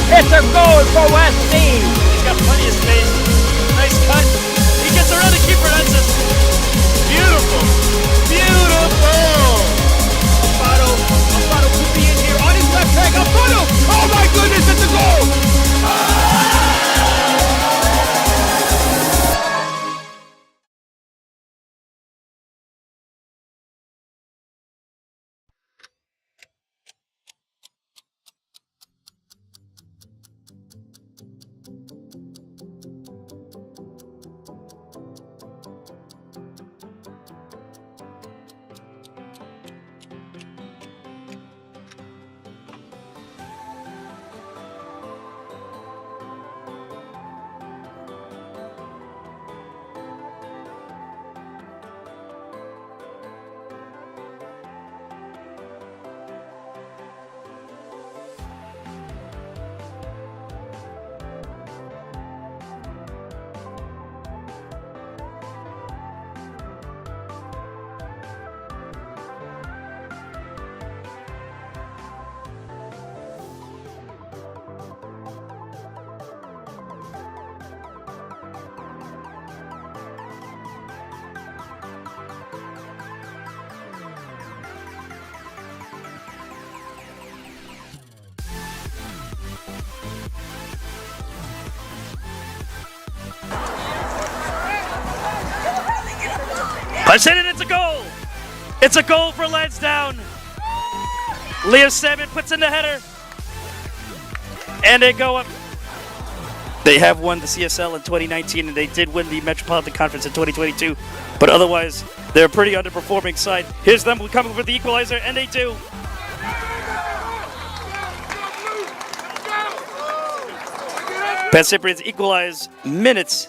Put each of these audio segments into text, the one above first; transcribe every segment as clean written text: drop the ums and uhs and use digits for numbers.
It's a goal for Westmeath. He's got plenty of space. Nice cut. He gets around the keeper. That's it. Beautiful. Beautiful. Alfaro could be in here on his left leg. Alfaro. Oh my goodness, it's a goal. Punch it in, it's a goal! It's a goal for Lansdowne. Leo Salmon puts in the header. And they go up. They have won the CSL in 2019 and they did win the Metropolitan Conference in 2022. But otherwise, they're a pretty underperforming side. Here's them coming for the equalizer, and they do. Pat Cyprians equalize minutes.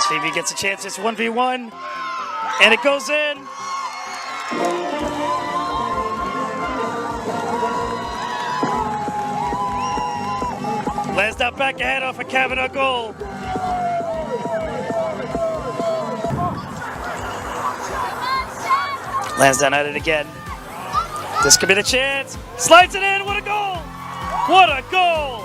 Stevie gets a chance, it's 1v1, and it goes in. Lansdowne back ahead off a Kavanaugh goal. Lansdowne at it again. This could be the chance. Slides it in, what a goal! What a goal!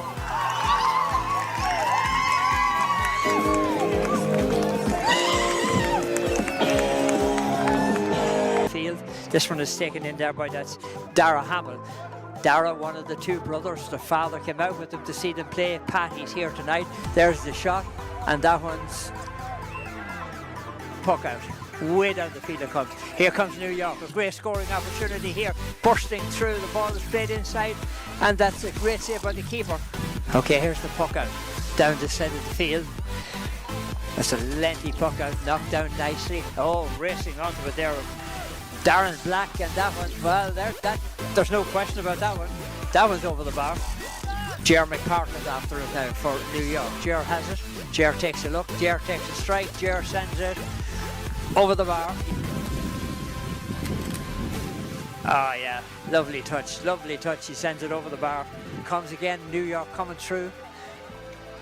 This one is taken in there by that's Dara Hamill. Dara, one of the two brothers, the father came out with them to see them play. Pat, he's here tonight. There's the shot, and that one's puck out. Way down the field it comes. Here comes New York, a great scoring opportunity here. Bursting through, the ball is played inside, and that's a great save by the keeper. Okay, here's the puck out, down the side of the field. That's a lengthy puck out, knocked down nicely. Oh, racing onto it there. Darren Black, and that one, well, there's no question about that one. That one's over the bar. Jer McPartland's after it now for New York. Jer has it. Jer takes a look. Jer takes a strike. Jer sends it over the bar. Oh yeah, lovely touch, lovely touch. He sends it over the bar. Comes again, New York coming through.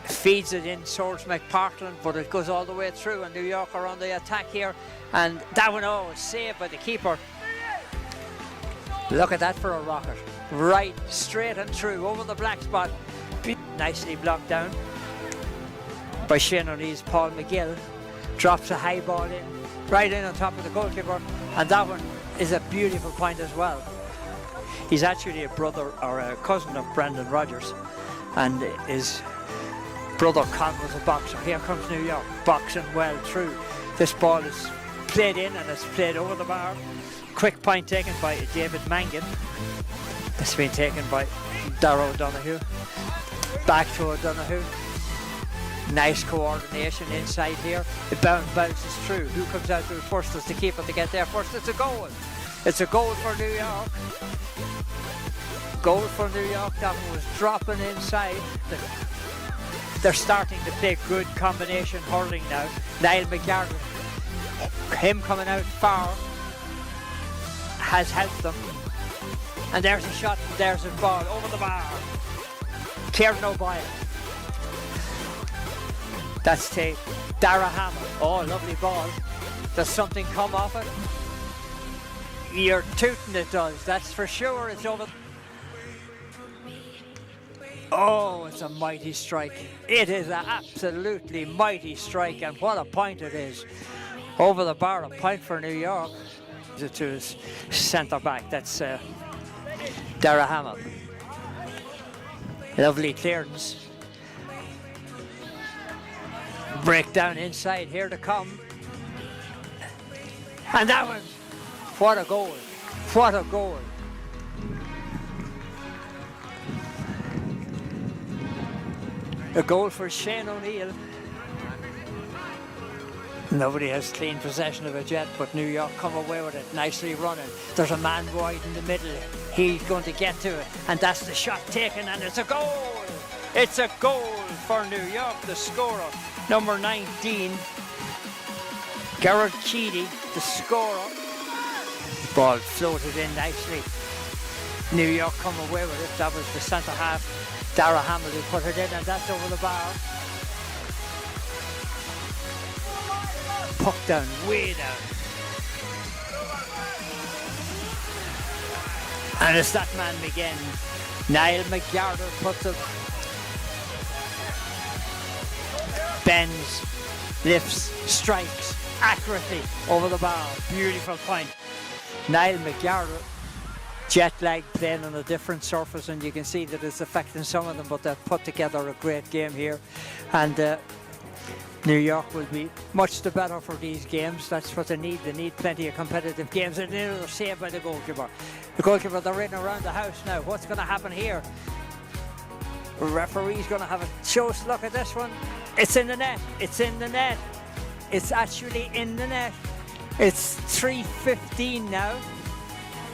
Feeds it in towards McPartland, but it goes all the way through, and New York are on the attack here. And that one, oh, saved by the keeper. Look at that for a rocket. Right, straight and through, over the black spot. Nicely blocked down by Shane O'Neill's Paul McGill. Drops a high ball in, right in on top of the goalkeeper. And that one is a beautiful point as well. He's actually a brother or a cousin of Brandon Rogers. And his brother Con was a boxer. Here comes New York, boxing well through. This ball is played in and it's played over the bar. Quick point taken by David Mangan. It's been taken by Darrow O'Donoghue. Back to O'Donoghue. Nice coordination inside here. It bounces through. Who comes out to it first? Does the keeper to get there first? It's a goal. It's a goal for New York. Goal for New York. That one was dropping inside. They're starting to play good combination hurling now. Niall McGarvey, him coming out far, has helped them. And there's a shot, and there's a ball over the bar. Kieran O'Brien. That's to Dara Hamill. Oh, lovely ball. Does something come off it? You're tooting it does, that's for sure. It's over. Oh, it's a mighty strike. It is an absolutely mighty strike, and what a point it is. Over the bar, a point for New York. To his centre back, that's Dara Hamill. Lovely clearance. Breakdown inside, here to come. And that was, what a goal. What a goal. A goal for Shane O'Neill. Nobody has clean possession of it yet, but New York come away with it, nicely running. There's a man wide in the middle. He's going to get to it, and that's the shot taken, and it's a goal! It's a goal for New York, the scorer, number 19. Garrett Keedy, the scorer. Ball floated in nicely. New York come away with it. That was the centre half, Dara Hamill, who put it in, and that's over the bar. Puck down, way down. And it's that man again. Niall McGarder puts it. Bends, lifts, strikes accurately over the bar. Beautiful point. Niall McGarder, jet lag, playing on a different surface, and you can see that it's affecting some of them, but they've put together a great game here. And New York will be much the better for these games. That's what they need. They need plenty of competitive games. And they're saved by the goalkeeper. The goalkeeper, they're in around the house now. What's going to happen here? The referee's going to have a close look at this one. It's in the net. It's in the net. It's actually in the net. It's 3:15 now.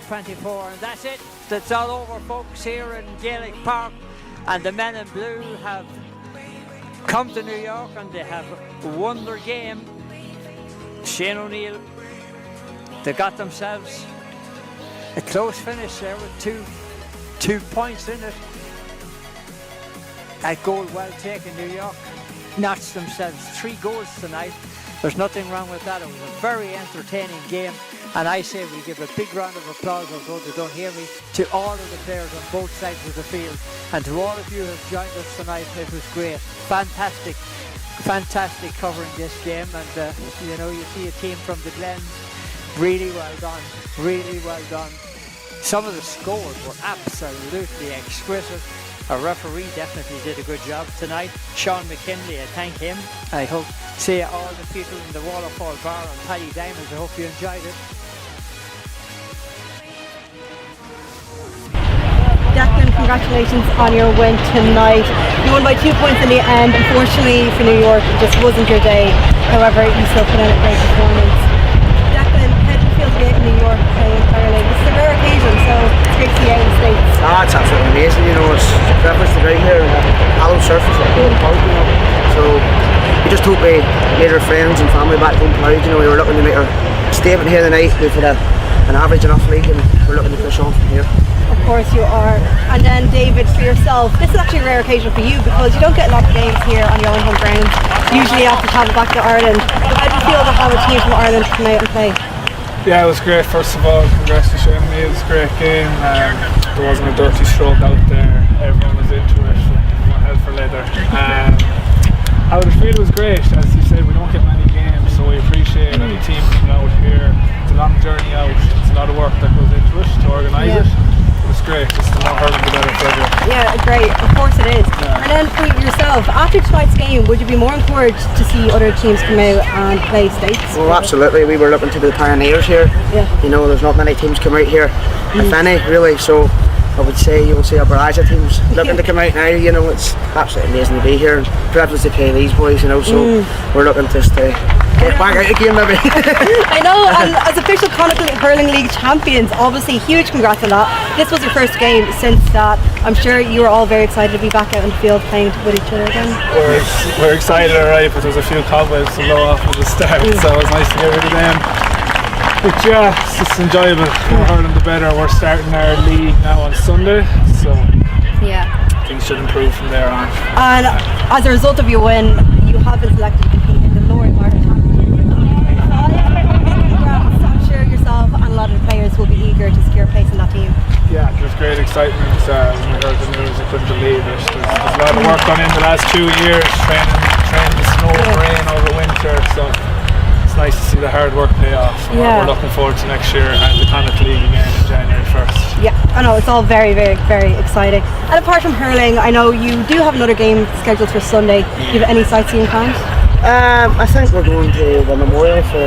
24, and that's it. That's all over, folks, here in Gaelic Park. And the men in blue have come to New York, and they have won their game. Shane O'Neill, they got themselves a close finish there with two points in it. That goal well taken. New York notched themselves 3 goals tonight. There's nothing wrong with that. It was a very entertaining game, and I say we give a big round of applause, although they don't hear me, to all of the players on both sides of the field, and to all of you who have joined us tonight. It was great, fantastic covering this game, and you know, you see a team from the Glens, really well done, really well done. Some of the scores were absolutely exquisite. Our referee definitely did a good job tonight. Sean McKinley, I thank him. I hope see all the people in the Waterfall Bar and Paddy Diamonds. I hope you enjoyed it. Declan, congratulations on your win tonight. You won by 2 points in the end. Unfortunately for New York, it just wasn't your day. However, you still put in a great performance. Declan, how do you feel to be out in New York playing hurling? This is a rare occasion, so it's great to be out in the States. It's absolutely amazing, you know, it's a privilege to be out here and a hallowed surface like home park, you know. So we just hope we made our friends and family back home proud, you know. We were looking to make our statement here tonight. We've had an average enough league, and we're looking to push on from here. Of course you are. And then David, for yourself, this is actually a rare occasion for you because you don't get a lot of games here on your own home ground. Usually you have to travel back to Ireland. How do you feel to have a team from Ireland come out and play? Yeah, it was great. First of all, congrats to Shane. It was a great game. There wasn't a dirty stroke out there. Everyone was into it. One hell for leather. How the field was great. As you said, we don't get many games, so we appreciate any team coming out here. It's a long journey out. It's a lot of work that goes into it to organise it. It was great. Just the more hurling, the better for everyone. Yeah, great. Of course it is. Yeah. And then for yourself, after tonight's game, would you be more encouraged to see other teams come out and play states? Well, absolutely. We were looking to be the pioneers here. Yeah. You know, there's not many teams come out here, if any, really. So I would say you'll see a barrage of teams looking to come out now. You know, it's absolutely amazing to be here, and privileged to play these boys, you know. So we're looking just to get back out again, maybe. I know, and as official Connacht Hurling League champions, obviously huge congrats on that. This was your first game since that. I'm sure you were all very excited to be back out in the field playing with each other again. We're excited, alright, but there's a few cobwebs to blow off at the start, so it was nice to get rid of them. But yeah, it's just enjoyable. The more hurling, the better. We're starting our league now on Sunday, so yeah, things should improve from there on. And as a result of your win, you have been selected to compete in the Lower Market Championship. I'm sure yourself and a lot of the players will be gone in the last 2 years training the snow and rain over winter, so it's nice to see the hard work pay off. And we're looking forward to next year and the Connacht League again in January 1st. Yeah, I know, it's all very, very, very exciting. And apart from hurling, I know you do have another game scheduled for Sunday. Do you have any sightseeing plans? I think we're going to the Memorial for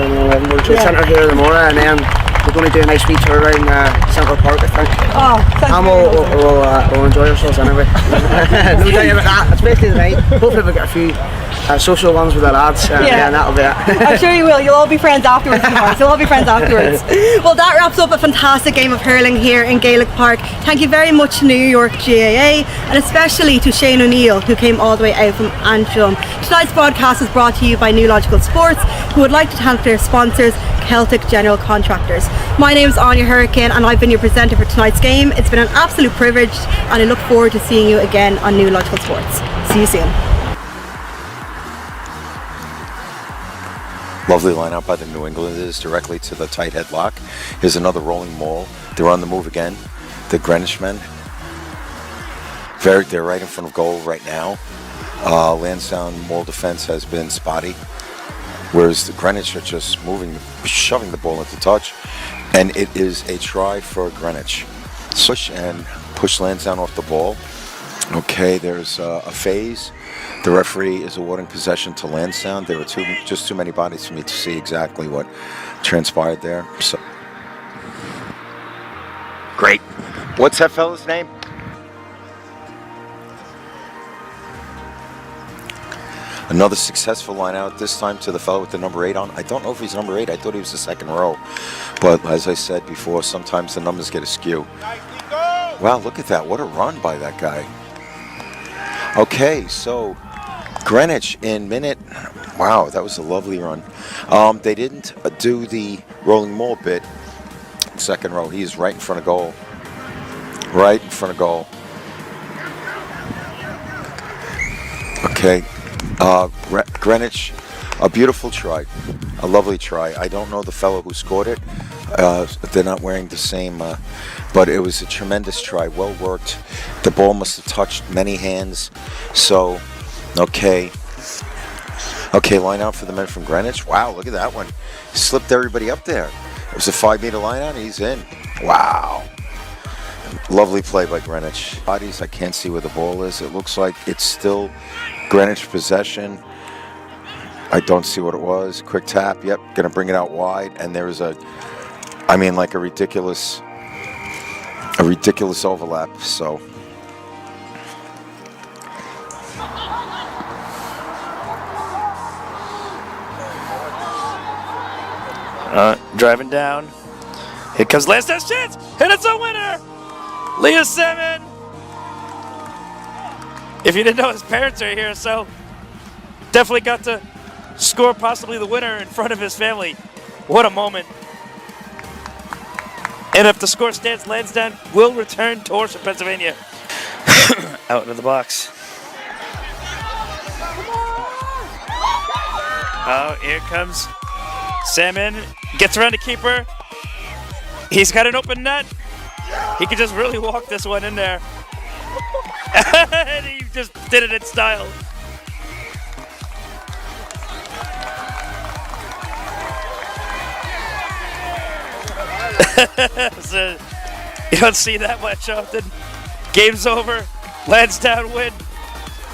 World Trade Centre here in the Mora, and then we're going to do a nice wee tour around Central Park, I think. Oh, And we'll enjoy ourselves anyway. No doubt about that, especially tonight. Hopefully we'll get a few social ones with the lads, and that'll be it. I'm sure you will. You'll all be friends afterwards. You'll all be friends afterwards. Well, that wraps up a fantastic game of hurling here in Gaelic Park. Thank you very much to New York GAA, and especially to Shane O'Neill, who came all the way out from Antrim. Tonight's broadcast is brought to you by New Logical Sports, who would like to thank their sponsors, Celtic General Contractors. My name is Anya Hurricane, and I've been your presenter for tonight's game. It's been an absolute privilege, and I look forward to seeing you again on New Logical Sports. See you soon. Lovely lineup by the New Englanders directly to the tight headlock. Here's another rolling maul. They're on the move again. The Greenwich men. They're right in front of goal right now. Lansdowne maul defense has been spotty, whereas the Greenwich are just shoving the ball into touch, and it is a try for Greenwich. Switch and push Lansdowne off the ball. Okay, there's a phase. The referee is awarding possession to Lansdowne. There were just too many bodies for me to see exactly what transpired there. So, great. What's that fella's name? Another successful line out, this time to the fellow with the number 8 on. I don't know if he's number 8. I thought he was the second row. But as I said before, sometimes the numbers get askew. Wow, look at that. What a run by that guy. Okay, so Greenwich in minute. Wow, that was a lovely run. They didn't do the rolling maul bit. Second row, he is right in front of goal. Right in front of goal. Okay, Greenwich, a beautiful try, a lovely try. I don't know the fellow who scored it. They're not wearing the same, but it was a tremendous try, well worked. The ball must have touched many hands. So, okay, line out for the men from Greenwich. Wow, look at that one. Slipped everybody up there. It was a 5-meter line out, he's in. Wow. Lovely play by Greenwich. Bodies, I can't see where the ball is. It looks like it's still Greenwich possession. I don't see what it was. Quick tap, yep, gonna bring it out wide, and there is a ridiculous overlap, so. Driving down. Here comes Lansdowne's chance, and it's a winner! Leah Seven! If you didn't know, his parents are here, so definitely got to score possibly the winner in front of his family. What a moment. And if the score stands, Lansdowne will return to Horsham, Pennsylvania. Out into the box. Oh, here comes Salmon. Gets around the keeper. He's got an open net. He could just really walk this one in there. And he just did it in style. So, you don't see that much often. Game's over. Lansdowne win.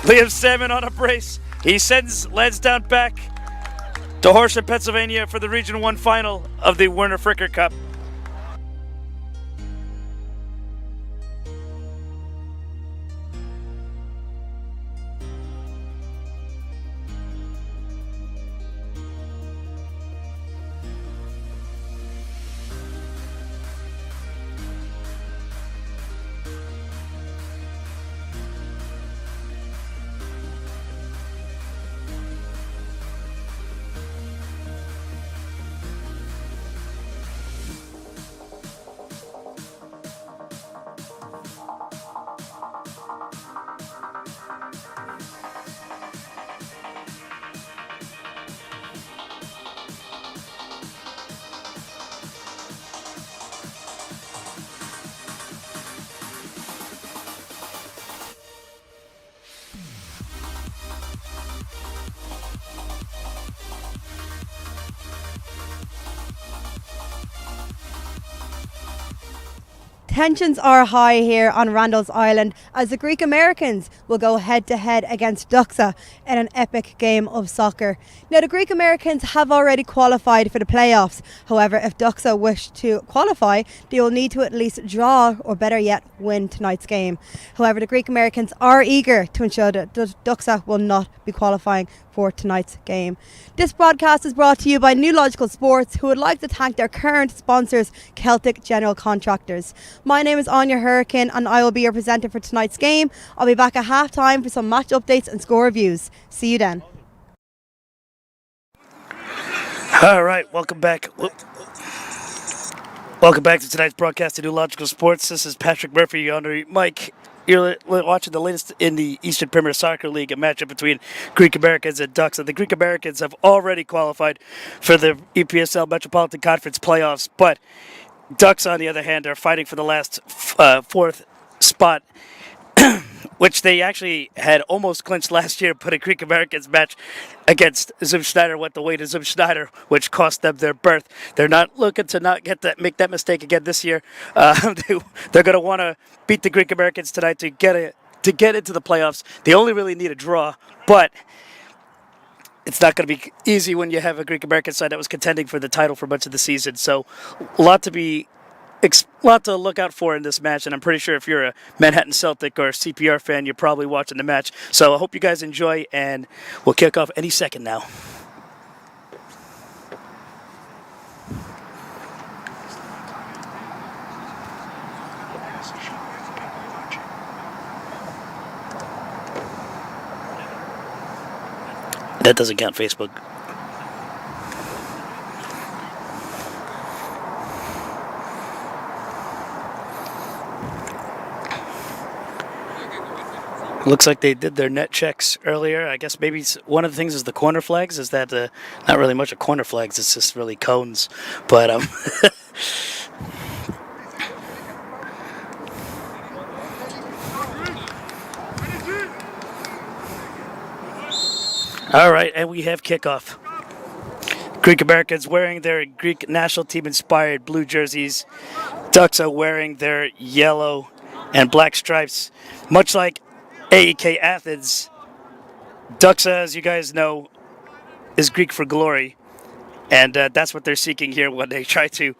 Liam Salmon on a brace. He sends Lansdowne back to Horsham, Pennsylvania for the Region 1 final of the Werner Fricker Cup. Tensions are high here on Randall's Island as the Greek Americans will go head to head against Doxa in an epic game of soccer. Now, the Greek Americans have already qualified for the playoffs. However, if Doxa wish to qualify, they will need to at least draw or better yet win tonight's game. However, the Greek Americans are eager to ensure that Doxa will not be qualifying for tonight's game. This broadcast is brought to you by New Logical Sports, who would like to thank their current sponsors, Celtic General Contractors. My name is Anya Hurricane and I will be your presenter for tonight's game. I'll be back at half time for some match updates and score reviews. See you then. All right, welcome back. Welcome back to tonight's broadcast of New Logical Sports. This is Patrick Murphy under Mike. You're watching the latest in the Eastern Premier Soccer League, a matchup between Greek Americans and Doxa. The Greek Americans have already qualified for the EPSL Metropolitan Conference playoffs, but Doxa, on the other hand, are fighting for the last fourth spot, which they actually had almost clinched last year, but a Greek Americans match against Zum Schneider went the way to Zum Schneider, which cost them their berth. They're not looking to make that mistake again this year. They're going to want to beat the Greek Americans tonight to get into the playoffs. They only really need a draw, but it's not going to be easy when you have a Greek American side that was contending for the title for much of the season. So a lot to look out for in this match, and I'm pretty sure if you're a Manhattan Celtic or CPR fan, you're probably watching the match. So I hope you guys enjoy, and we'll kick off any second now. That doesn't count Facebook. Looks like they did their net checks earlier. I guess maybe one of the things is the corner flags. Is that not really much of corner flags? It's just really cones. But all right, and we have kickoff. Greek Americans wearing their Greek national team inspired blue jerseys. Doxa wearing their yellow and black stripes, much like AEK Athens. Doxa, as you guys know, is Greek for glory, and that's what they're seeking here when they try to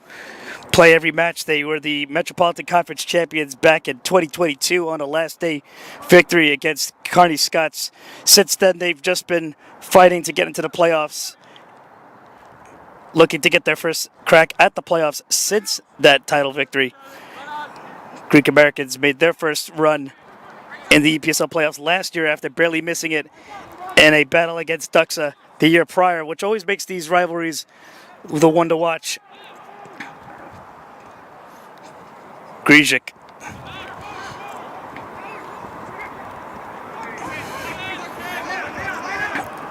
play every match. They were the Metropolitan Conference champions back in 2022 on a last day victory against Kearney Scots. Since then, they've just been fighting to get into the playoffs, looking to get their first crack at the playoffs since that title victory. Greek Americans made their first run in the EPSL playoffs last year after barely missing it in a battle against Doxa the year prior, which always makes these rivalries the one to watch. Grizik.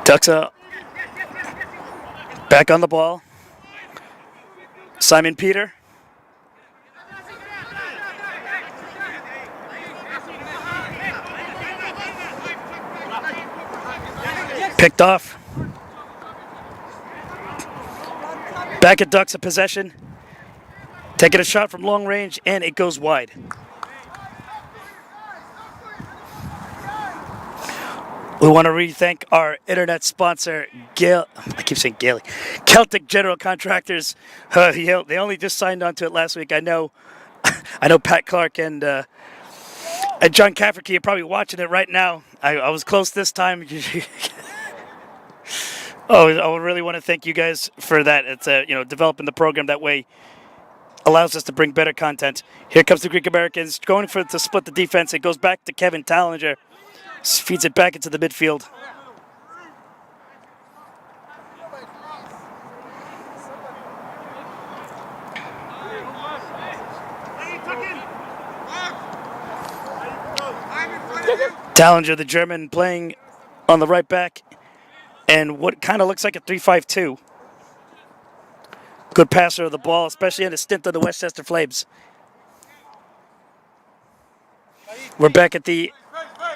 Doxa back on the ball. Simon Peter. Picked off. Back at Doxa possession. Taking a shot from long range, and it goes wide. We want to re-thank our internet sponsor, Celtic General Contractors. They only just signed on to it last week. I know Pat Clark and John Cafferty are probably watching it right now. I was close this time. I really want to thank you guys for that. It's developing the program that way allows us to bring better content. Here comes the Greek Americans going to split the defense. It goes back to Kevin Tallinger. Feeds it back into the midfield. Tallinger, the German, playing on the right back, and what kind of looks like a 3-5-2. Good passer of the ball, especially in a stint of the Westchester Flames. We're back at the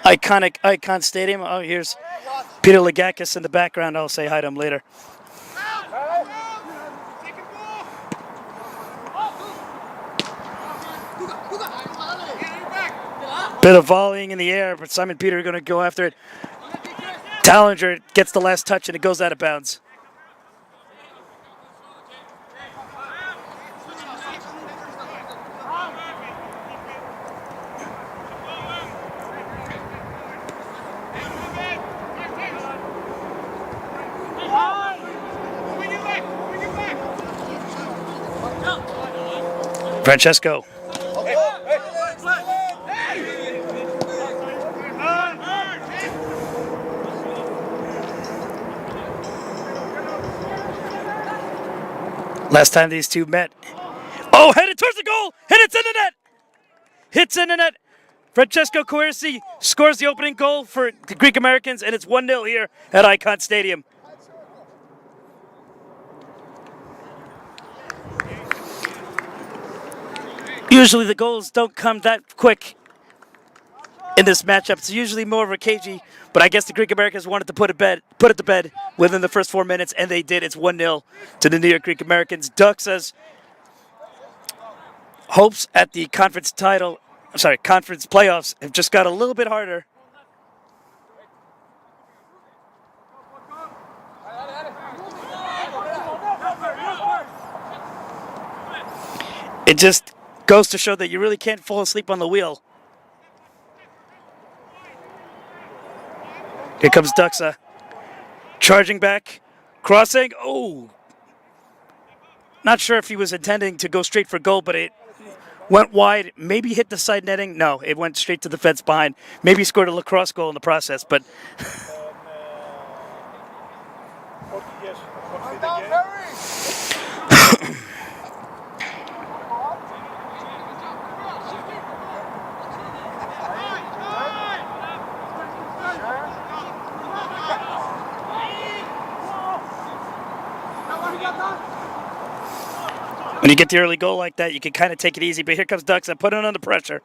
iconic Icon Stadium. Oh, here's Peter Legakis in the background. I'll say hi to him later. Bit of volleying in the air, but Simon Peter going to go after it. Tallinger gets the last touch and it goes out of bounds. Francesco. Last time these two met. Oh, headed towards the goal, and it's in the net. Hits in the net. Francesco Querci scores the opening goal for the Greek Americans, and it's 1-0 here at Icon Stadium. Usually the goals don't come that quick in this matchup. It's usually more of a cagey, but I guess the Greek Americans wanted to put it to bed within the first 4 minutes, and they did. It's 1-0 to the New York Greek Americans. Doxa's hopes at the conference playoffs have just got a little bit harder. It just goes to show that you really can't fall asleep on the wheel. Here comes Doxa. Charging back. Crossing. Oh. Not sure if he was intending to go straight for goal, but it went wide. Maybe hit the side netting. No, it went straight to the fence behind. Maybe scored a lacrosse goal in the process, but... When you get the early goal like that, you can kind of take it easy, but here comes Doxa, put it under pressure.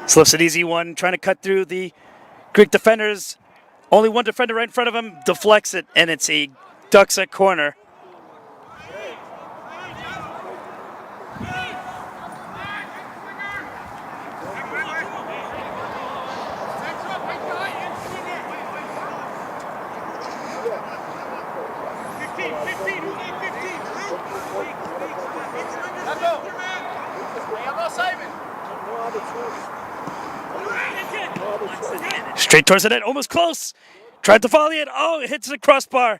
Slips an easy one, trying to cut through the Greek defenders. Only one defender right in front of him, deflects it, and it's a Doxa corner. Straight towards the net, almost close. Tried to volley it. Oh, it hits the crossbar.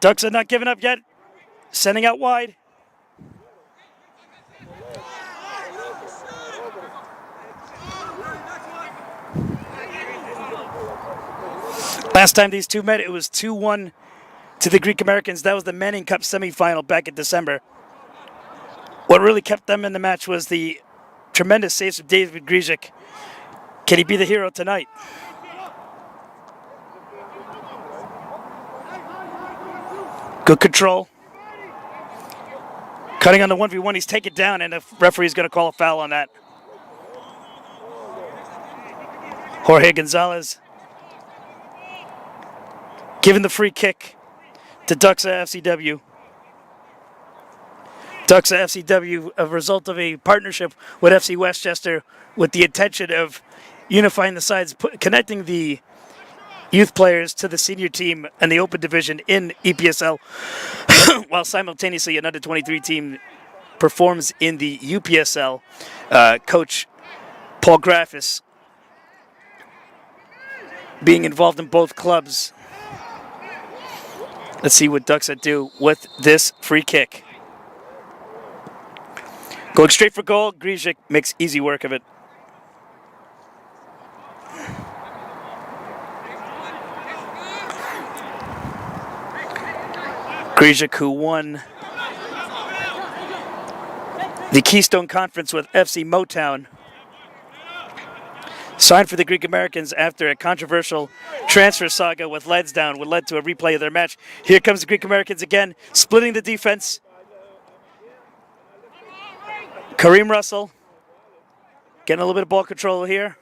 Doxa not giving up yet. Sending out wide. Last time these two met, it was 2-1 to the Greek Americans. That was the Manning Cup semifinal back in December. What really kept them in the match was the tremendous saves of David Grzyk. Can he be the hero tonight? Good control. Cutting on the 1v1, he's taken down, and the referee's going to call a foul on that. Jorge Gonzalez giving the free kick to Doxa FCW. Doxa FCW, a result of a partnership with FC Westchester with the intention of unifying the sides, connecting the youth players to the senior team and the open division in EPSL, while simultaneously an under-23 team performs in the UPSL. Coach Paul Graffis being involved in both clubs. Let's see what Doxa do with this free kick. Going straight for goal, Grzyk makes easy work of it. Grzyk, who won the Keystone Conference with FC Motown, signed for the Greek Americans after a controversial transfer saga with Lansdowne, which led to a replay of their match. Here comes the Greek Americans again, splitting the defense. Kareem Russell getting a little bit of ball control here.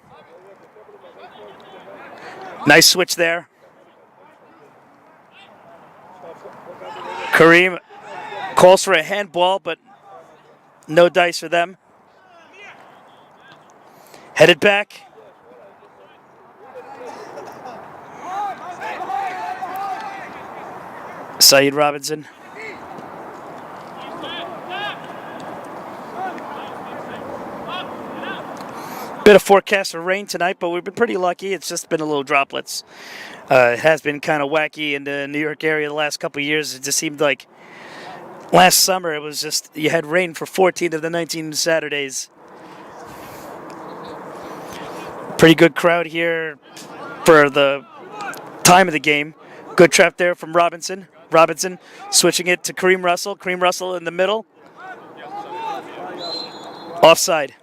Nice switch there. Kareem calls for a handball, but No dice for them. Headed back. Saeed Robinson. Bit of forecast for rain tonight, but we've been pretty lucky. It's just been a little droplets. It has been kind of wacky in the New York area the last couple of years. It just seemed like last summer it was just you had rain for 14 of the 19 Saturdays. Pretty good crowd here for the time of the game. Good trap there from Robinson. Robinson switching it to Kareem Russell. Kareem Russell in the middle. Offside.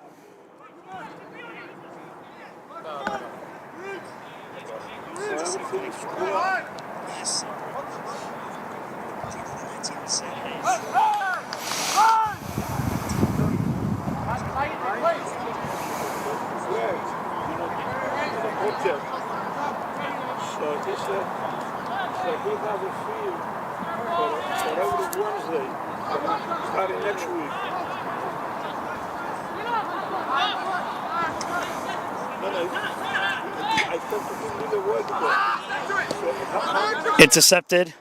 Intercepted.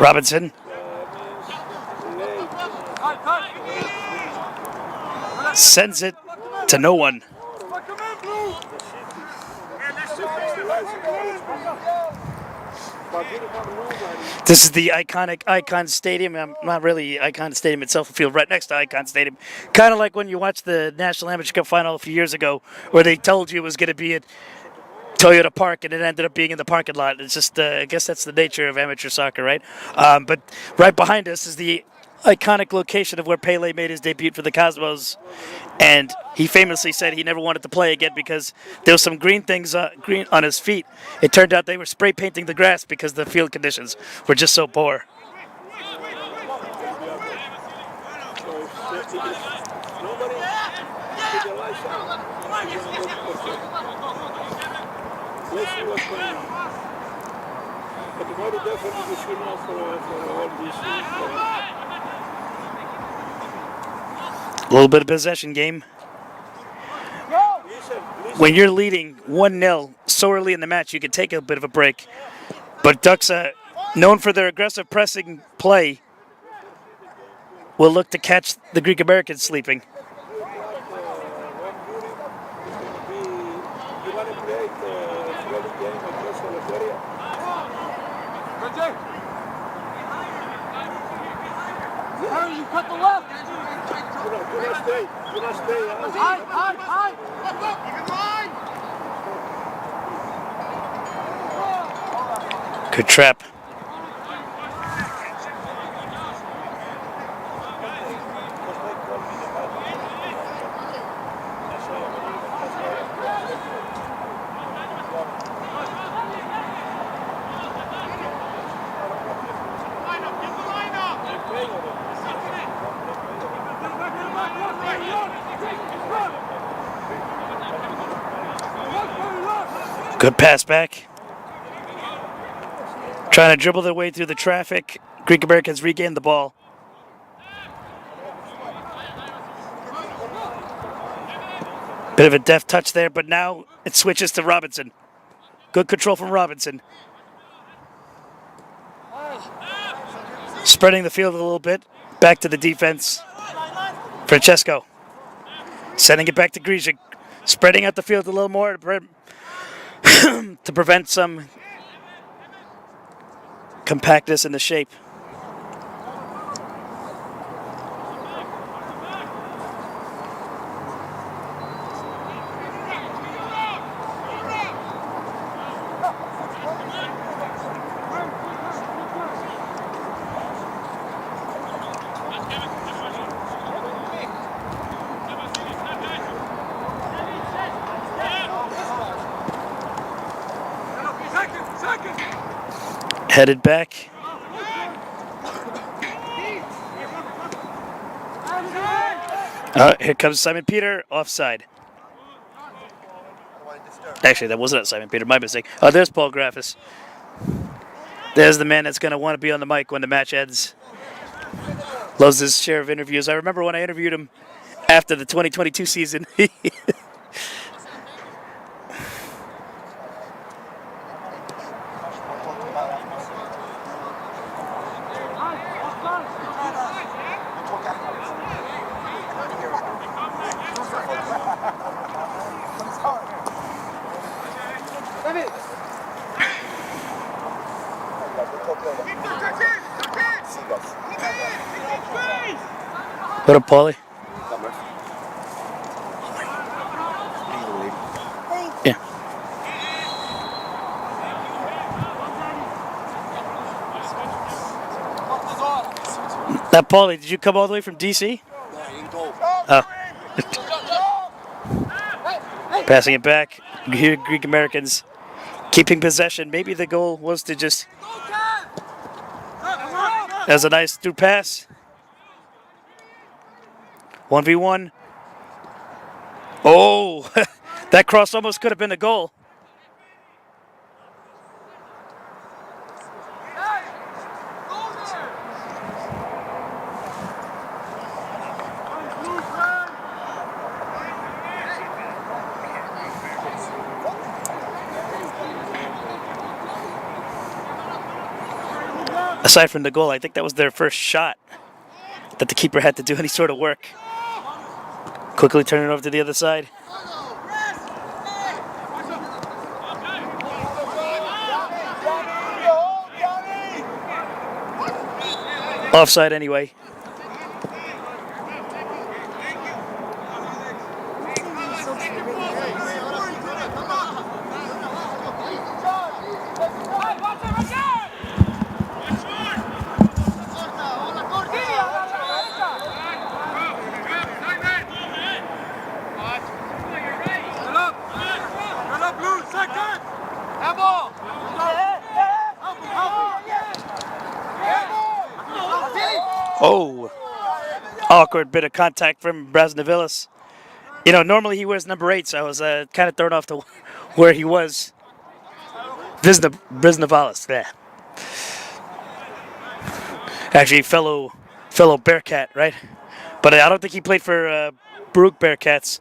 Robinson. Sends it to no one. This is the iconic Icon Stadium. Not really Icon Stadium itself, a field right next to Icon Stadium. Kind of like when you watched the National Amateur Cup final a few years ago, where they told you it was going to be at Toyota Park, and it ended up being in the parking lot. It's just, I guess that's the nature of amateur soccer, right? But right behind us is the iconic location of where Pele made his debut for the Cosmos, and he famously said he never wanted to play again because there was some green things green on his feet. It turned out they were spray painting the grass because the field conditions were just so poor. A little bit of possession game. When you're leading 1-0 so early in the match, you can take a bit of a break. But Doxa, known for their aggressive pressing play, will look to catch the Greek Americans sleeping. You cut the left. Good trap. Good pass back. Trying to dribble their way through the traffic. Greek Americans regain the ball. Bit of a deft touch there, but now it switches to Robinson. Good control from Robinson. Spreading the field a little bit. Back to the defense. Francesco. Sending it back to Grisic. Spreading out the field a little more to prevent some compactness in the shape. Headed back. Here comes Simon Peter, offside. Actually, that wasn't Simon Peter, my mistake. There's Paul Graffis. There's the man that's going to want to be on the mic when the match ends. Loves his share of interviews. I remember when I interviewed him after the 2022 season. What up, Paulie? Yeah. Now, Paulie, did you come all the way from DC? Oh. Passing it back. Here, Greek Americans keeping possession. Maybe the goal was to just. That was a nice through pass. 1v1. Oh, that cross almost could have been a goal. Aside from the goal, I think that was their first shot that the keeper had to do any sort of work. Quickly turn it over to the other side. Offside anyway. Oh, awkward bit of contact from Brasnavilis. You know, normally he wears number 8, so I was kind of thrown off to where he was. Brasnavilis, yeah. Actually, fellow Bearcat, right? But I don't think he played for Baruch Bearcats.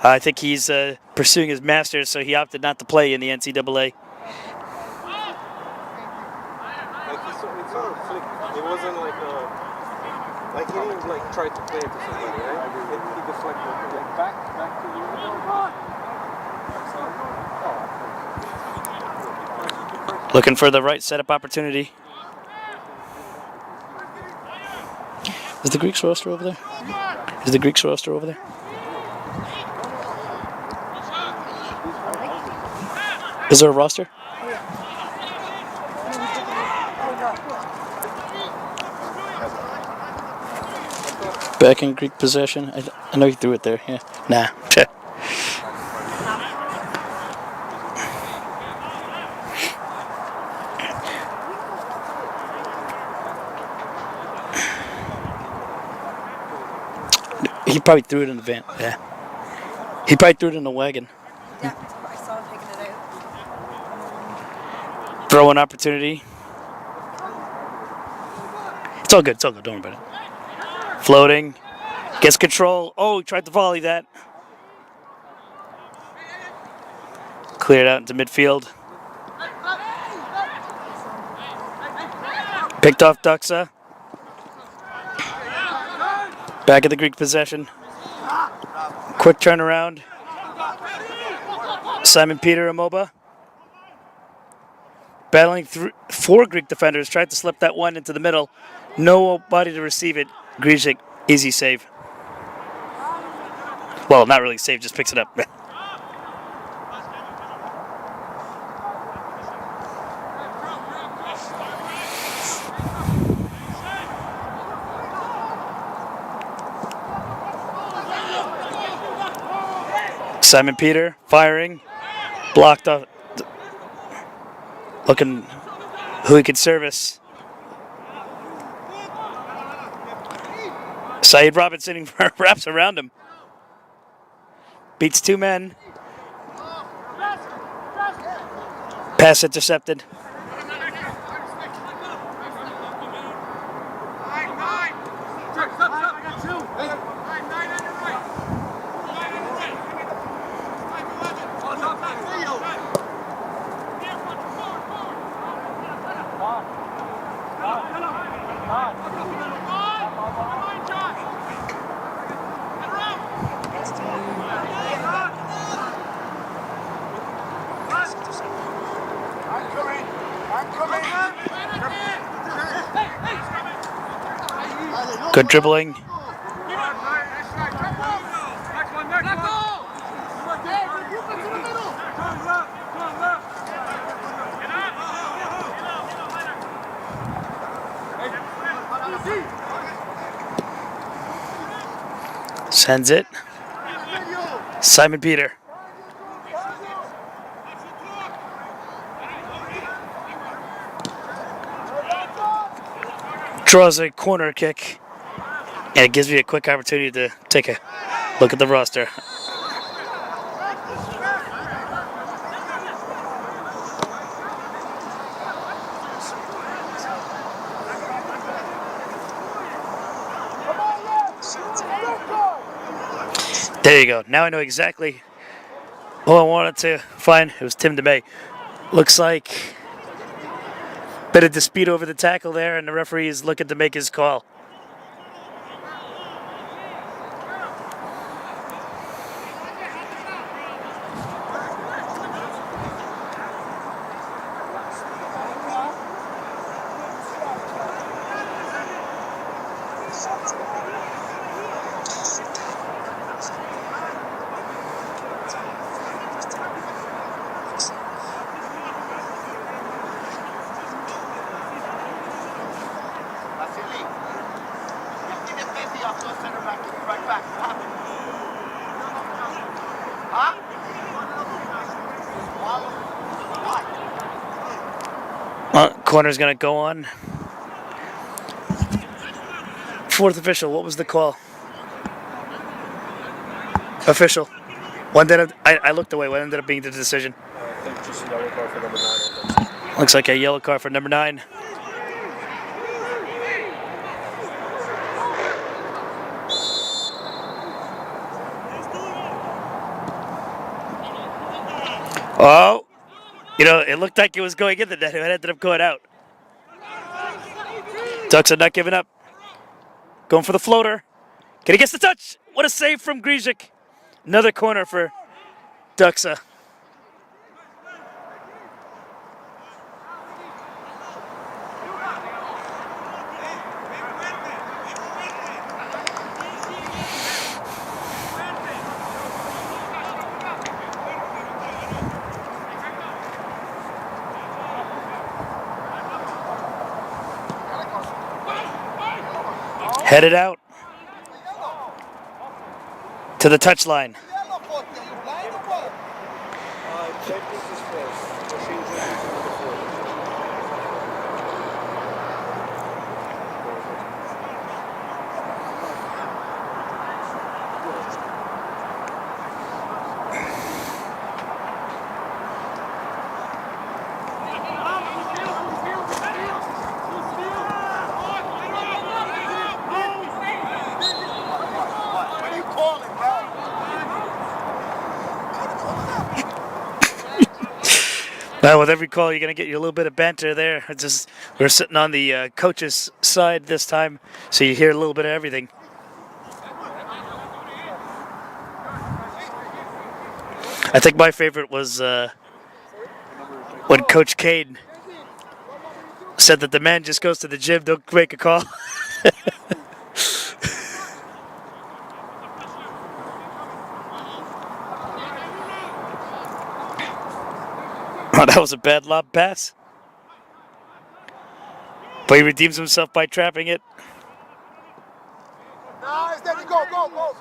I think he's pursuing his master's, so he opted not to play in the NCAA. It wasn't like he didn't like try to play it to somebody, right? He deflected back to you. Looking for the right setup opportunity. Is the Greeks roster over there? Is the Greeks roster over there? Is there a roster? Back in Greek possession. I know you threw it there. Yeah. Nah. He probably threw it in the van. Yeah. He probably threw it in the wagon. Yeah, I saw him taking it out. Throw-in opportunity. It's all good. It's all good. Don't worry about it. Floating. Gets control. Oh, he tried to volley that. Cleared out into midfield. Picked off Doxa. Back of the Greek possession. Quick turnaround. Simon Peter Amoba. Battling through 4 Greek defenders. Tried to slip that one into the middle. Nobody to receive it. Grzyk, easy save. Well, not really save, just picks it up. Simon Peter firing, blocked off, looking who he could service. Saeed Robinson wraps around him. Beats 2 men. Pass intercepted. Good dribbling. Sends it. Simon Peter. Draws a corner kick. And it gives me a quick opportunity to take a look at the roster. There you go. Now I know exactly who I wanted to find. It was Tim DeMay. Looks like a bit of dispute over the tackle there, and the referee is looking to make his call. Corner's going to go on. Fourth official, what was the call? Official. I looked away. What ended up being the decision? I think just a yellow card for number 9. Looks like a yellow card for number 9. Oh, it looked like it was going in the net. It ended up going out. Doxa not giving up. Going for the floater. Can he get the touch? What a save from Grizik. Another corner for Doxa. Headed out to the touchline. Well, with every call, you're going to get a little bit of banter there. It's just we're sitting on the coach's side this time, so you hear a little bit of everything. I think my favorite was when Coach Cade said that the man just goes to the gym, don't make a call. Oh, that was a bad lob pass. But he redeems himself by trapping it. Nice, there you go, go.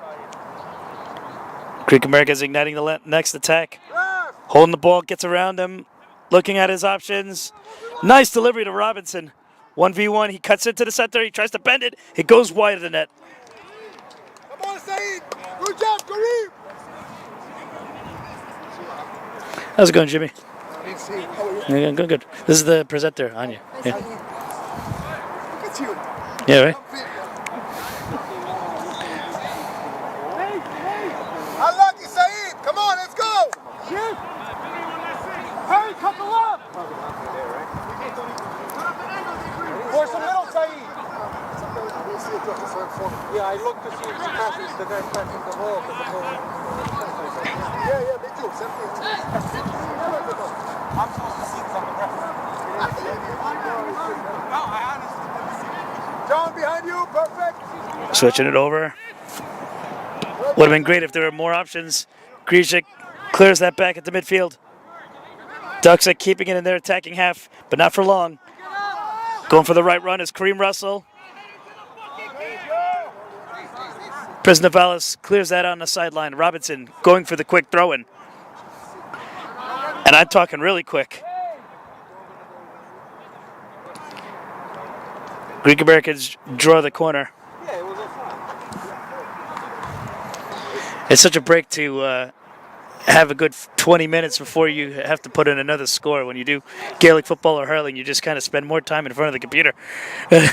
Greek America's igniting the next attack. Holding the ball, gets around him, looking at his options. Nice delivery to Robinson. 1v1, he cuts into the center, he tries to bend it. It goes wide of the net. Come on, Saeed. Good job, Kareem. How's it going, Jimmy? Yeah, good. This is the presenter, Anya. Yeah. Look at you. Yeah, right? Unlucky, Saeed. Come on, let's go. Hey, cut the left. Force the middle, Saeed. Yeah, I looked to see if the pass is the guy passing the ball. Yeah, they do. I'm supposed to see it from the ref. No, I honestly didn't see it. John, behind you. Perfect. Switching it over. Would have been great if there were more options. Grzyk clears that back at the midfield. Doxa keeping it in their attacking half, but not for long. Going for the right run is Kareem Russell. Prisnavalis clears that on the sideline. Robinson going for the quick throw-in. And I'm talking really quick. Greek Americans draw the corner. It's such a break to have a good 20 minutes before you have to put in another score. When you do Gaelic football or hurling, you just kind of spend more time in front of the computer. Yeah.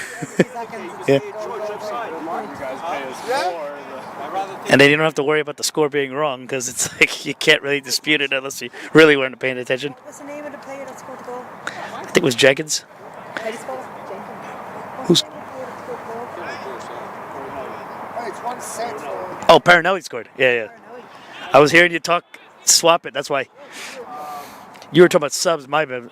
And then you don't have to worry about the score being wrong because it's like you can't really dispute it unless you really weren't paying attention. What's the name of the player that scored the goal? I think it was Jenkins. How do you spell it? Jenkins. Who's? It's 1 set for. Oh, Parinelli scored. Yeah. I was hearing you talk, swap it. That's why. You were talking about subs. My bad.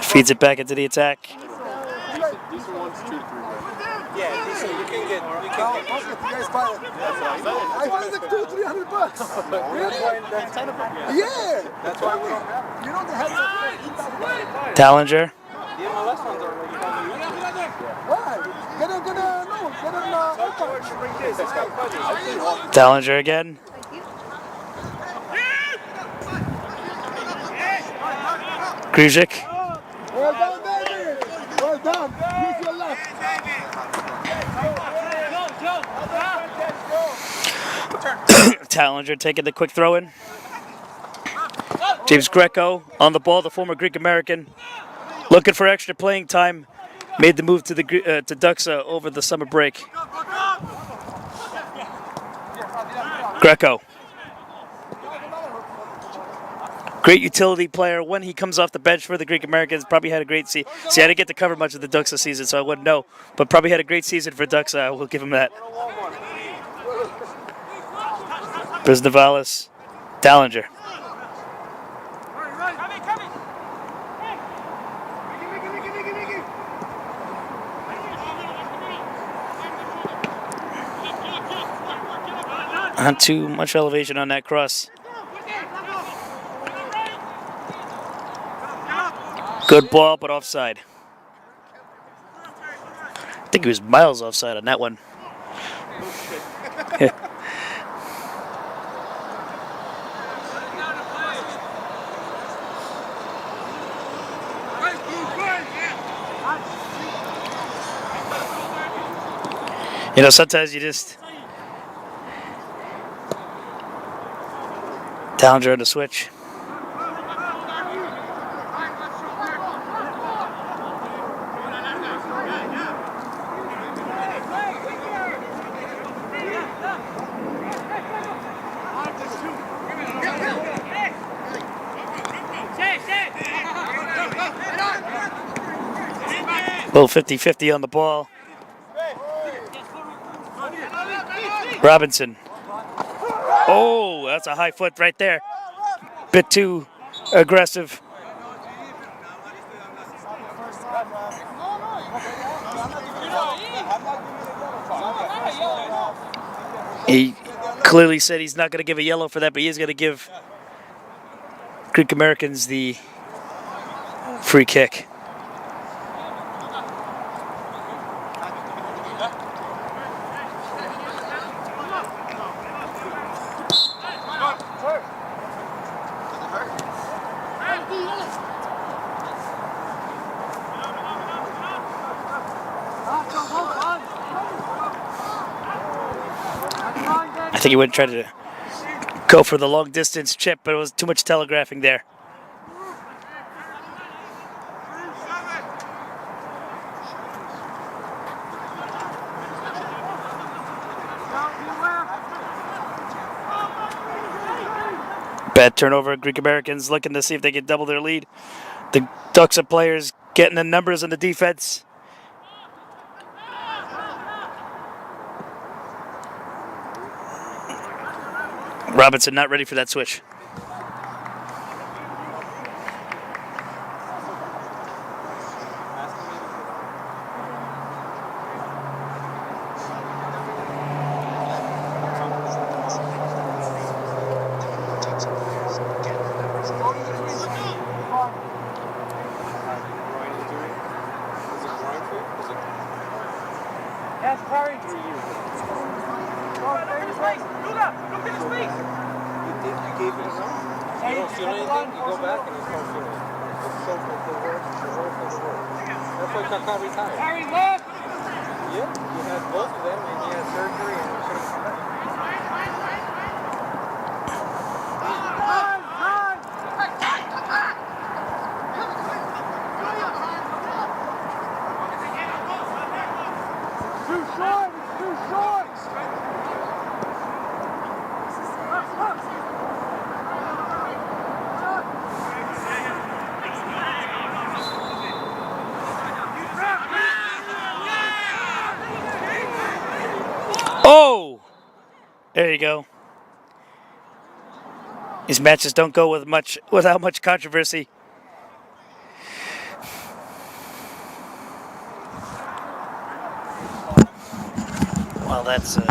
Feeds it back into the attack. Yeah, decent. You can get. You guys buy it. I bought it like $200-300. Really? Yeah. That's why we don't have it. You don't have it. Tallinger. The MLS ones are like Why? Get in. Tallinger again. Grzyk. Well done, David. Well done. Use your left. Tallinger taking the quick throw in. James Greco on the ball, the former Greek American, looking for extra playing time. Made the move to Doxa over the summer break. Greco. Great utility player when he comes off the bench for the Greek Americans. Probably had a great season. See, I didn't get to cover much of the Doxa season, so I wouldn't know. But probably had a great season for Doxa. I will give him that. Prisnavalis. Tallinger. Not too much elevation on that cross. Good ball, but offside. I think he was miles offside on that one. You know, sometimes you just... Tallinger on the switch. Little 50-50 on the ball. Robinson. Oh, that's a high foot right there. Bit too aggressive. He clearly said he's not going to give a yellow for that, but he is going to give Greek Americans the free kick. I think he would try to go for the long distance chip, but it was too much telegraphing there. Bad turnover. Greek Americans looking to see if they can double their lead. The Doxa players getting the numbers on the defense. Robinson not ready for that switch. Pass carry through you. Look at his face. Look at his face. You think you gave it enough? You don't feel anything, you go back and you start feeling it. It's so good. The worst of the worst. That's why Kaká retired. Carry left! Yeah, you had both of them and you had surgery and you should have come back. Too short! It's too short! Oh! There you go. These matches don't go without much controversy. Well, that's Keep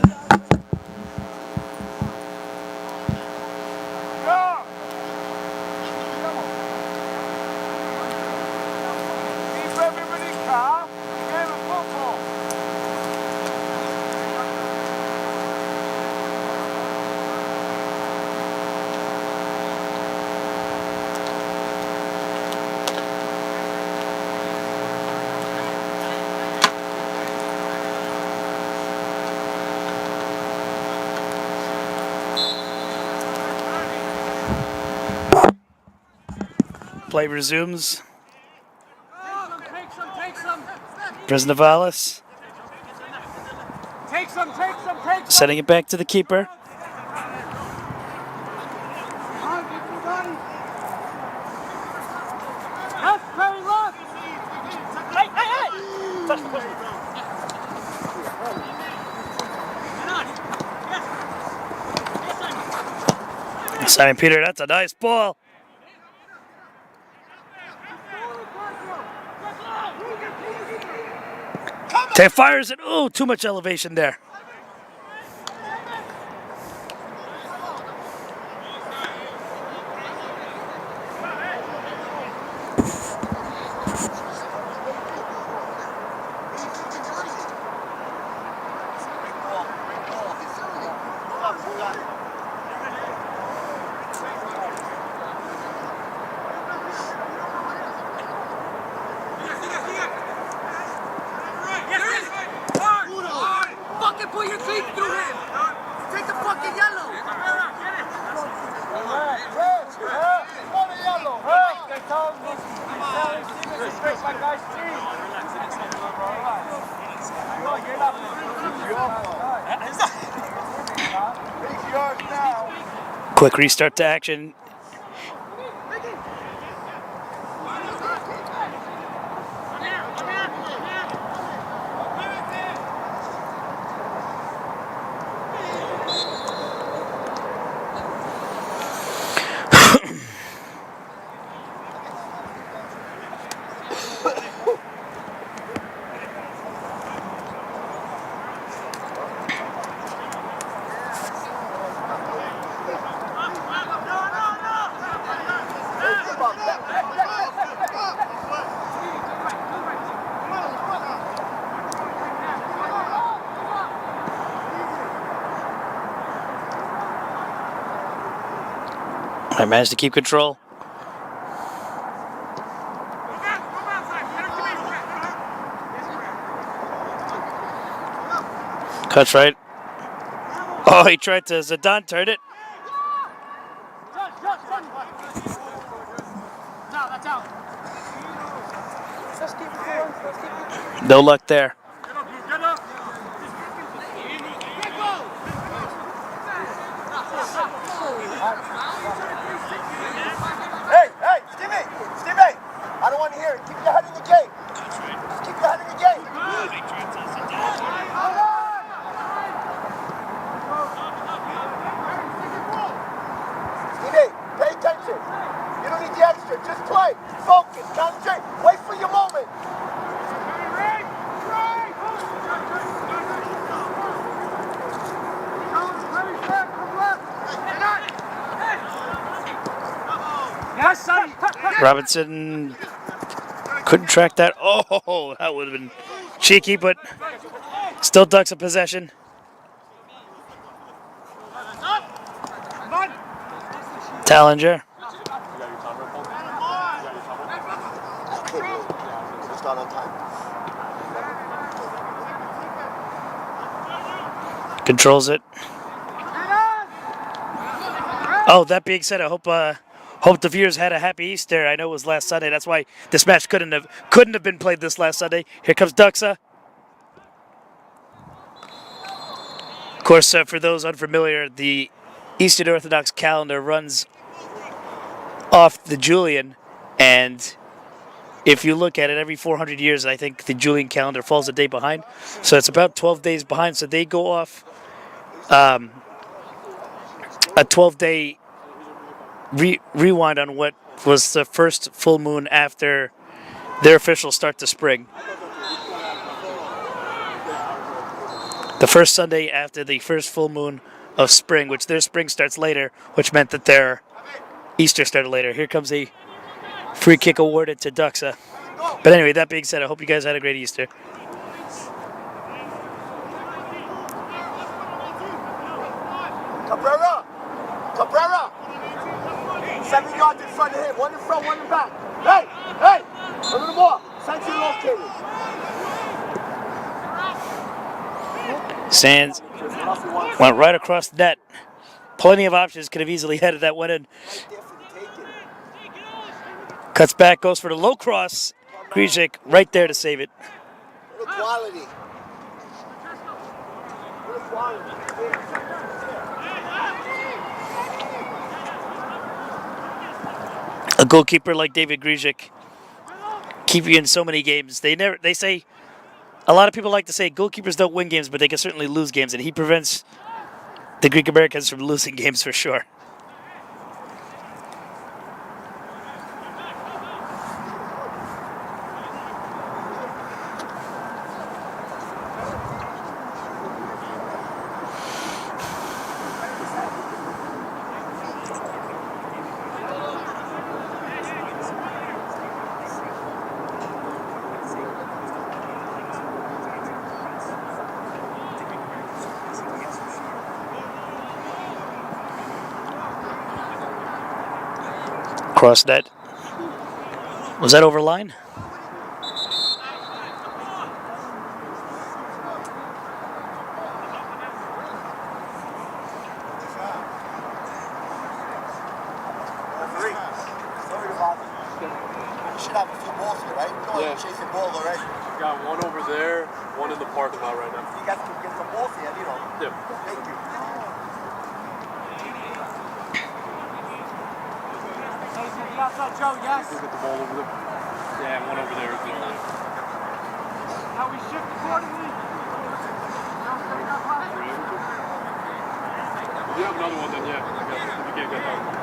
everybody calm. Game of football. play resumes. Take some. Brisnavalis Take some. setting it back to the keeper. Left, Perry, left. Hey! Touch the push. Simon Peter, that's a nice ball. Tay fires it. Oh, too much elevation there. Fucking put your teeth through him. Take the fucking yellow. Quick restart to action. I managed to keep control. Cuts right. Oh, he tried to Zidane turn it. No luck there. Hey, Stevie! I don't want to hear it. Keep your head in the game. Keep your head in the game. Stevie, pay attention. You don't need the extra. Just play. Focus. Concentrate. Wait for your moment. Robinson couldn't track that. Oh, that would have been cheeky, but Still Ducks in possession. Tallinger. It's not on time. Controls it. Oh, that being said, I hope the viewers had a happy Easter. I know it was last Sunday. That's why this match couldn't have been played this last Sunday. Here comes Doxa. Of course, for those unfamiliar, the Eastern Orthodox calendar runs off the Julian, and if you look at it, every 400 years, I think the Julian calendar falls a day behind. So it's about 12 days behind. So they go off a 12-day rewind on what was the first full moon after their official start to spring. The first Sunday after the first full moon of spring, which their spring starts later, which meant that their Easter started later. Here comes a free kick awarded to Doxa. But anyway, that being said, I hope you guys had a great Easter. Cabrera! 7 yards in front of him, one in front, one in back. Hey! A little more. Sands located. Sands went right across the net. Plenty of options, could have easily headed that one in. Cuts back, goes for the low cross. Grzyk right there to save it. Quality. A goalkeeper like David Grzyk keep you in so many games. They say, a lot of people like to say goalkeepers don't win games, but they can certainly lose games, and he prevents the Greek Americans from losing games for sure. Cross net. Was that over line? You should have a few balls here, right? You know, chasing ball already. Got one over there, one in the parking lot right now. You guys can get some balls here, you know. Yeah. Thank you. Joe, yes. Go get the ball over there. Yeah, one over there as well. How we shift accordingly. If you have another one, then yeah. You can't get that one.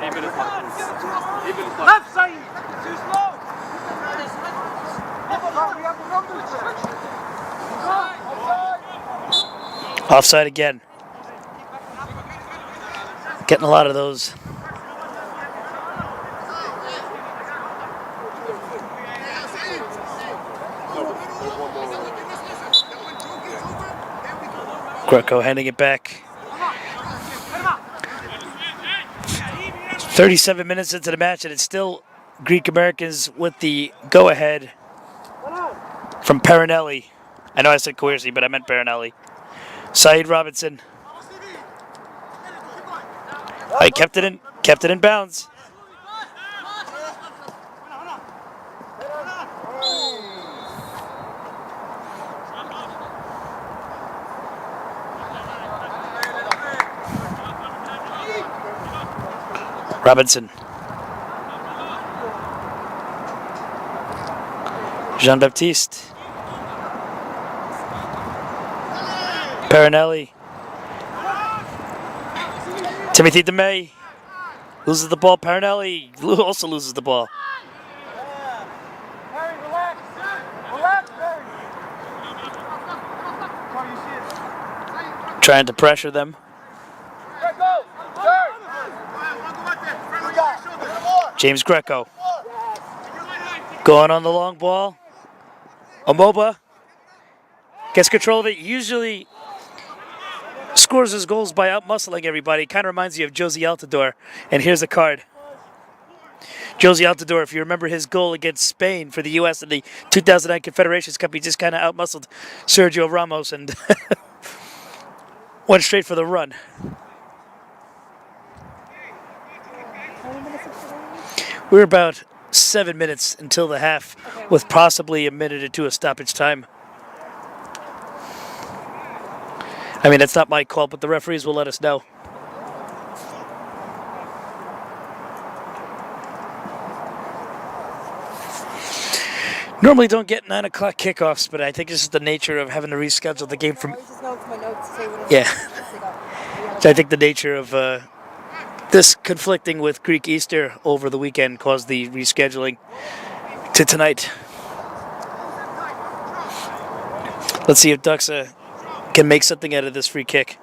8 minutes left. 8 minutes left. Left side. Too slow. We have the numbers there. Offside again. Getting a lot of those. Greco handing it back. 37 minutes into the match, and it's still Greek Americans with the go-ahead from Perinelli. I know I said Coercy, but I meant Perinelli. Saeed Robinson. I kept it in bounds. Robinson. Jean-Baptiste. Perinelli. Timothy DeMay loses the ball. Perinelli also loses the ball. Harry, relax. Relax, Harry. Trying to pressure them. Go. James Greco. Going on the long ball. Amoba gets control of it. Usually scores his goals by out-muscling everybody. Kind of reminds you of Josie Altidore. And here's a card. Josie Altidore, if you remember his goal against Spain for the U.S. in the 2009 Confederations Cup, he just kind of out-muscled Sergio Ramos and went straight for the run. We're about 7 minutes until the half, with possibly a minute or two of stoppage time. I mean, that's not my call, but the referees will let us know. Normally don't get 9 o'clock kickoffs, but I think this is the nature of having to reschedule the game from... Yeah. So I think the nature of this conflicting with Greek Easter over the weekend caused the rescheduling to tonight. Let's see if Doxa can make something out of this free kick.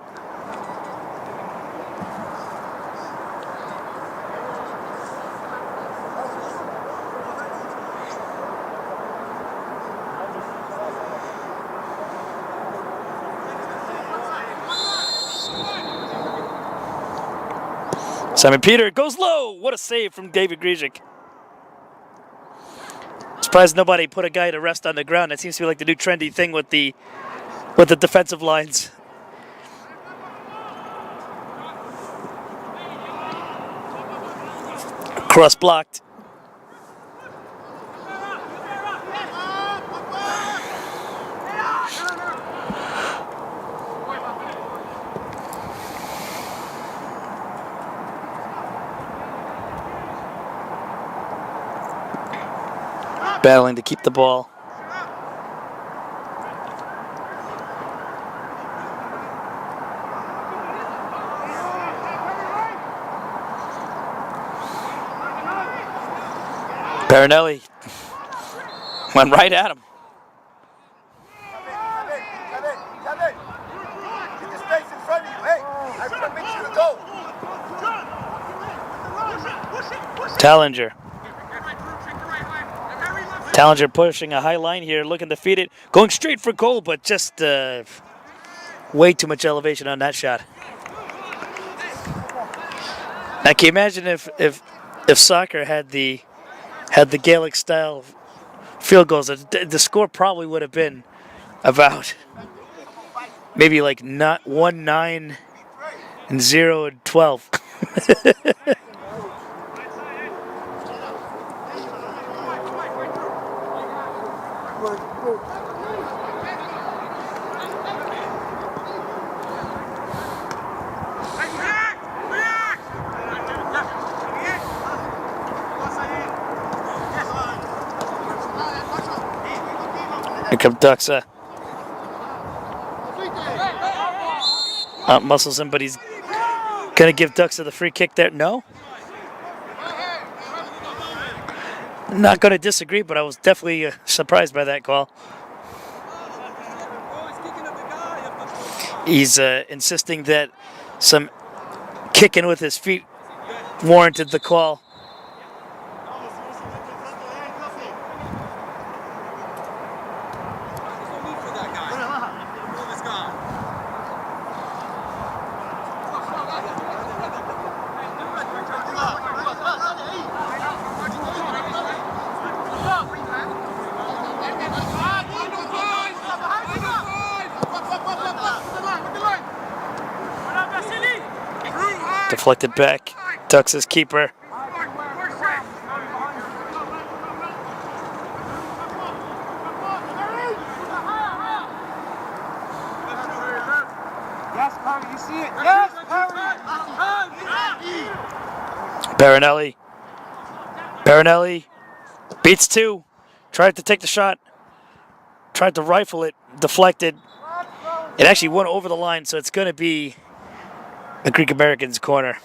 Simon Peter goes low. What a save from David Grzyk. Surprised nobody put a guy to rest on the ground. That seems to be like the new trendy thing with the defensive lines. Cross blocked. Battling to keep the ball. Barinelli went right at him. Get the space in front of you. Hey, I'm going to make you go. Tallinger. Tallinger pushing a high line here, looking to feed it. Going straight for goal, but just way too much elevation on that shot. Now, can you imagine if soccer had the Gaelic style field goals? The score probably would have been about maybe like not 1-9 and 0 and 12. Here comes Doxa. Muscles him, but he's going to give Doxa the free kick there. No? Not going to disagree, but I was definitely surprised by that call. He's insisting that some kicking with his feet warranted the call. Deflected back. Doxa's keeper. Barinelli. Barinelli beats two. Tried to take the shot. Tried to rifle it. Deflected. It actually went over the line, so it's going to be the Greek Americans' corner.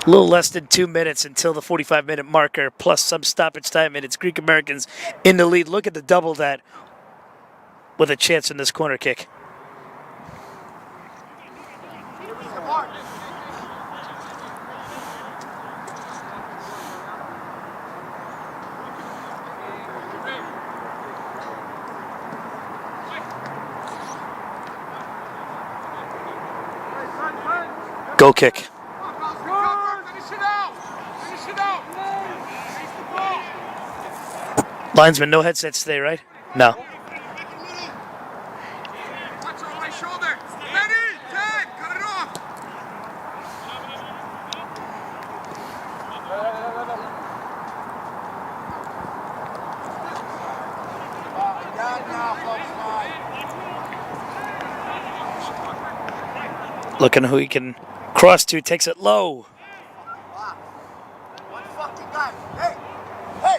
A little less than 2 minutes until the 45-minute marker, plus some stoppage time, and it's Greek Americans in the lead. Look at the double that with a chance in this corner kick. Goal kick. Finish it out! Finish it out! Face the ball! Linesman, no headsets today, right? No. Watch on my shoulder! Ready! Tag! Cut it off! Looking who he can cross to, takes it low. One fucking guy! Hey! Hey!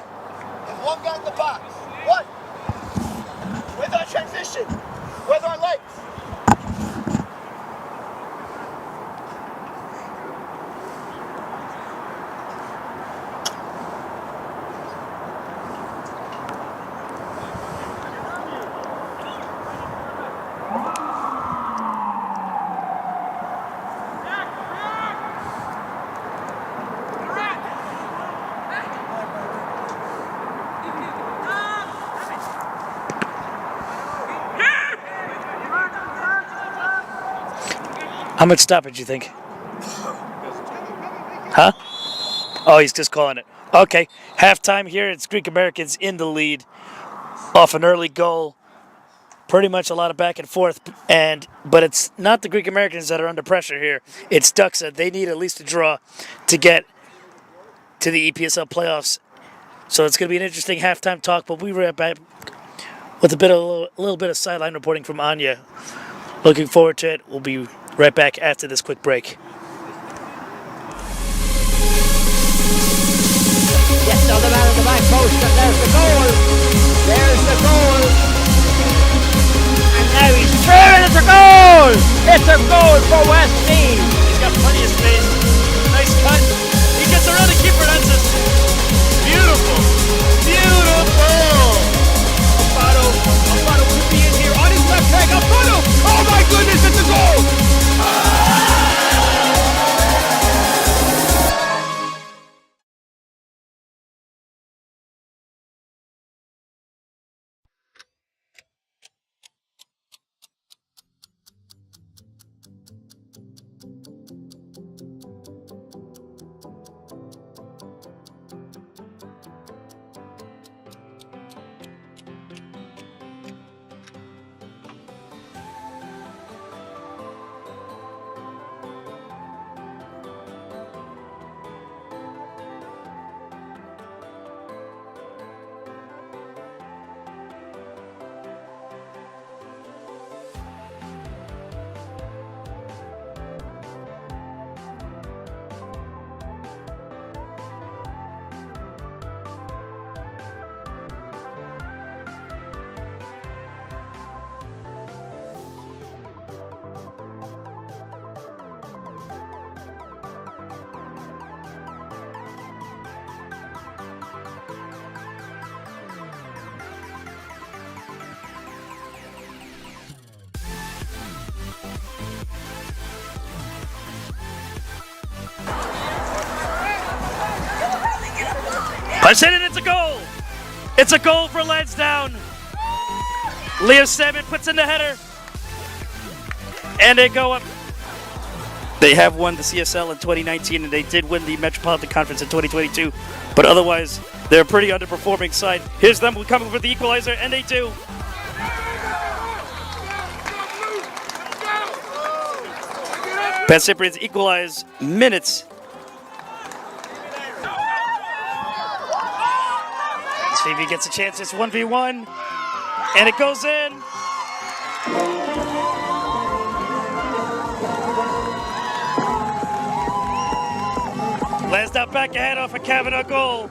There's one guy in the box! What? With our transition! With our legs! How much stoppage you think? Huh? Oh, he's just calling it. Okay, halftime here. It's Greek Americans in the lead off an early goal. Pretty much a lot of back and forth, but it's not the Greek Americans that are under pressure here. It's Doxa. They need at least a draw to get to the EPSL playoffs. So it's going to be an interesting halftime talk. But we were back with a little bit of sideline reporting from Anya. Looking forward to it. We'll be right back after this quick break. Yes, on the man at the back post, and there's the goal. There's the goal. And now he's through, and it's a goal. It's a goal for Westmeath. He's got plenty of space. Nice cut. He gets around the keeper. That's it. Beautiful. Beautiful. Alfaro could be in here on his left leg. Alfaro! Oh my goodness, it's a goal! Punch it in, it's a goal! It's a goal for Lansdowne. Leo Salmon puts in the header. And they go up. They have won the CSL in 2019 and they did win the Metropolitan Conference in 2022. But otherwise, they're a pretty underperforming side. Here's them coming for the equalizer, and they do. Pan Cyprians equalize minutes. See if he gets a chance. It's 1v1. And it goes in. Lansdowne back ahead off a Kavanaugh goal.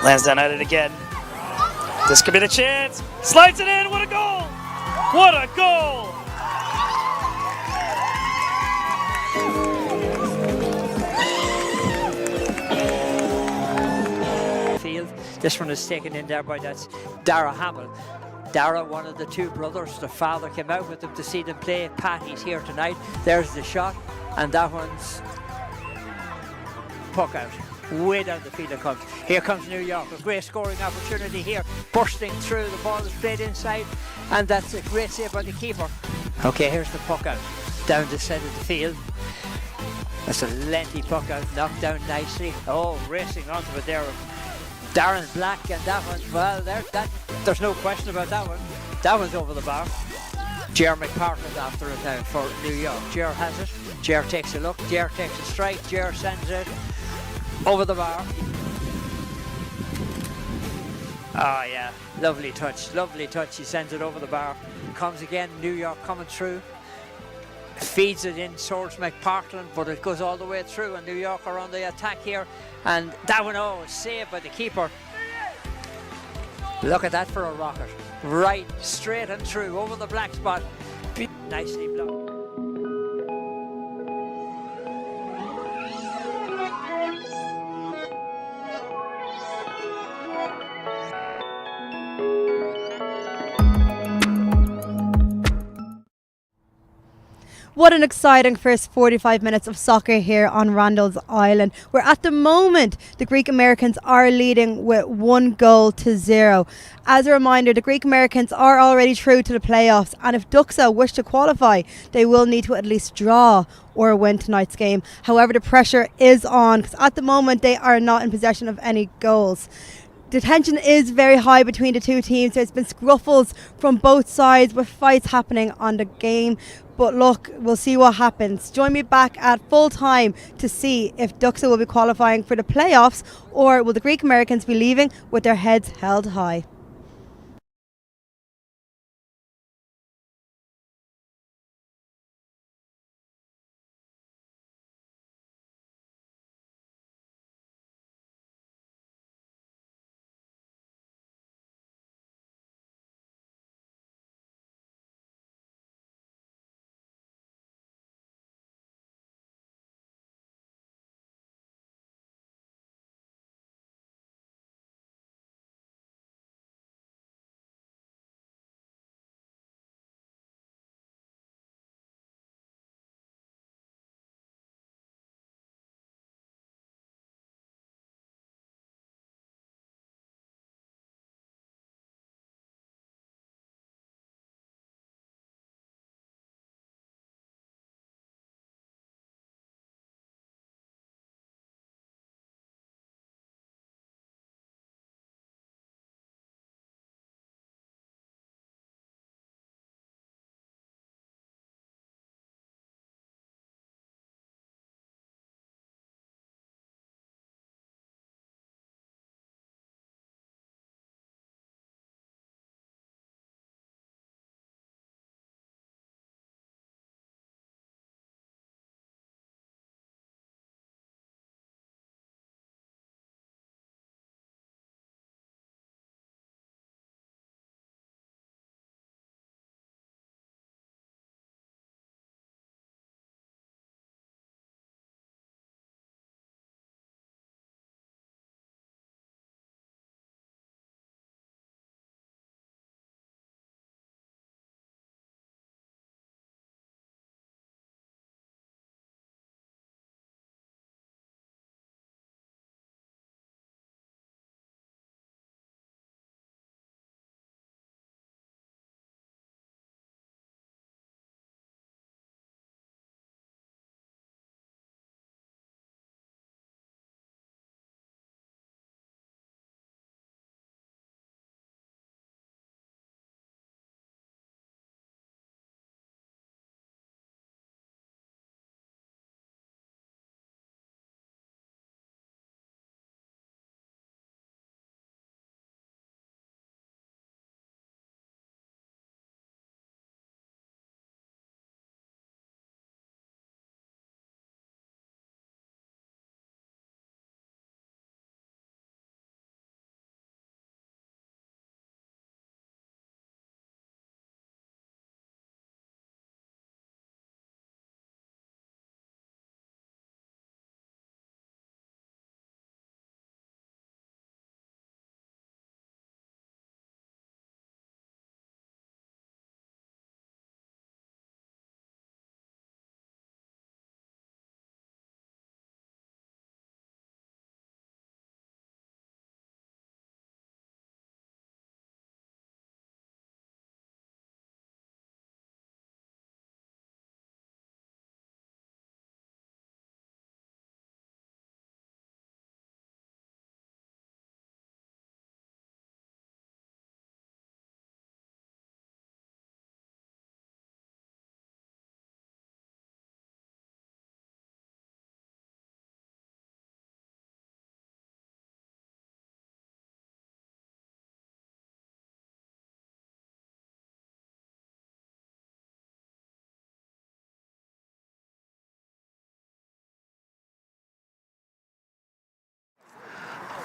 Lansdowne at it again. This could be the chance. Slides it in. What a goal! What a goal! This one is taken in there by that's Dara Hamill. Dara, one of the two brothers, the father came out with them to see them play. Patty's here tonight. There's the shot, and that one's puck out. Way down the field it comes. Here comes New York. A great scoring opportunity here. Bursting through. The ball is played inside. And that's a great save by the keeper. Okay, here's the puck out. Down the side of the field. That's a lengthy puck out. Knocked down nicely. Oh, racing onto it there. Darren Black, and that one, well, there's no question about that one. That one's over the bar. Jer McPartland after it now for New York. Jer has it. Jer takes a look. Jer takes a strike. Jer sends it over the bar. Oh yeah, lovely touch, lovely touch. He sends it over the bar. Comes again, New York coming through. Feeds it in towards McPartland, but it goes all the way through, and New York are on the attack here. And that one, oh, saved by the keeper. Look at that for a rocket. Right, straight and true, over the black spot. Nicely blocked. What an exciting first 45 minutes of soccer here on Randall's Island, where at the moment the Greek Americans are leading with 1-0. As a reminder, the Greek Americans are already through to the playoffs, and if Doxa wish to qualify, they will need to at least draw or win tonight's game. However, the pressure is on because at the moment they are not in possession of any goals. The tension is very high between the two teams. There's been scruffles from both sides with fights happening on the game. But look, we'll see what happens. Join me back at full time to see if Doxa will be qualifying for the playoffs, or will the Greek Americans be leaving with their heads held high.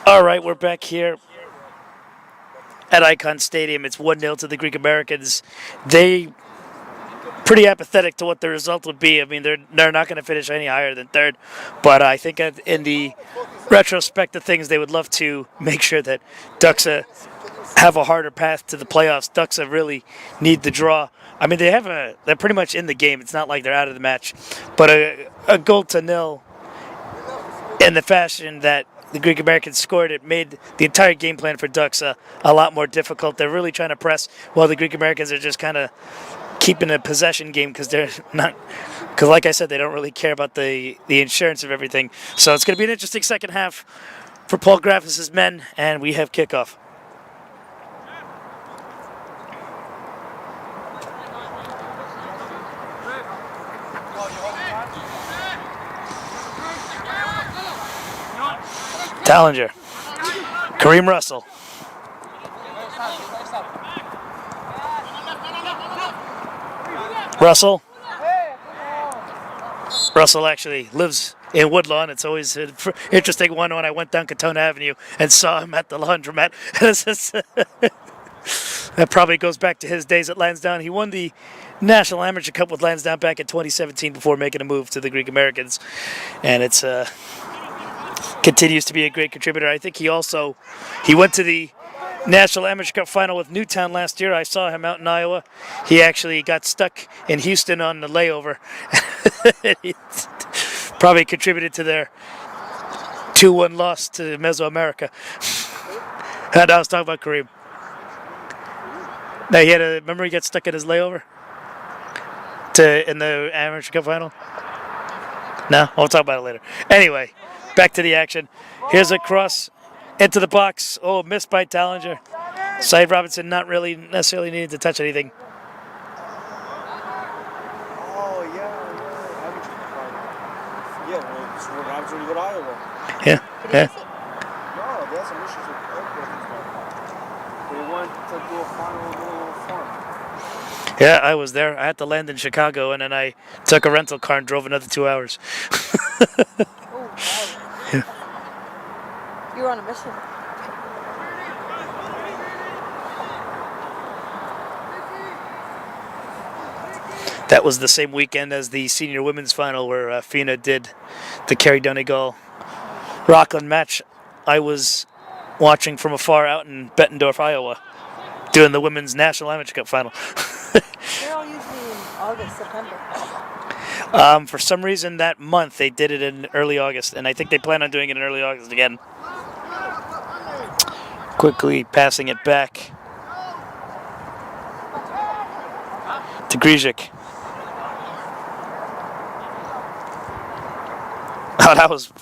All right, we're back here at Icon Stadium. It's 1-0 to the Greek Americans. They pretty apathetic to what the result would be. I mean, they're not going to finish any higher than third, but I think in the retrospect of things, they would love to make sure that Doxa have a harder path to the playoffs. Doxa really need the draw. I mean, they're pretty much in the game. It's not like they're out of the match, but a goal to nil in the fashion that the Greek Americans scored, it made the entire game plan for Doxa a lot more difficult. They're really trying to press while the Greek Americans are just kind of keeping a possession game because they're not. Because, like I said, they don't really care about the insurance of everything. So it's going to be an interesting second half for Paul Grafis' men, and we have kickoff. Tallinger. Kareem Russell. Russell actually lives in Woodlawn. It's always an interesting one when I went down Katona Avenue and saw him at the laundromat. That probably goes back to his days at Lansdowne. He won the National Amateur Cup with Lansdowne back in 2017 before making a move to the Greek Americans. And it's continues to be a great contributor. I think he went to the National Amateur Cup final with Newtown last year. I saw him out in Iowa. He actually got stuck in Houston on the layover. He probably contributed to their 2-1 loss to Mesoamerica. And I was talking about Kareem. Now remember he got stuck at his layover in the Amateur Cup final? No, we'll talk about it later. Anyway, back to the action. Here's a cross into the box. Oh, missed by Tallinger. Syed Robinson not really necessarily needed to touch anything. Oh, yeah. Yeah, well, it's what happens when you go to Iowa. Yeah. No, they had some issues with airport. They went to do a final little farm. Yeah, I was there. I had to land in Chicago, and then I took a rental car and drove another 2 hours. Yeah. You were on a mission. That was the same weekend as the senior women's final where FINA did the Kerry Donegal Rockland match. I was watching from afar out in Bettendorf, Iowa, doing the women's National Amateur Cup final. They're all usually in August, September. For some reason that month they did it in early August, and I think they plan on doing it in early August again. Quickly passing it back to Grizik. Oh, that was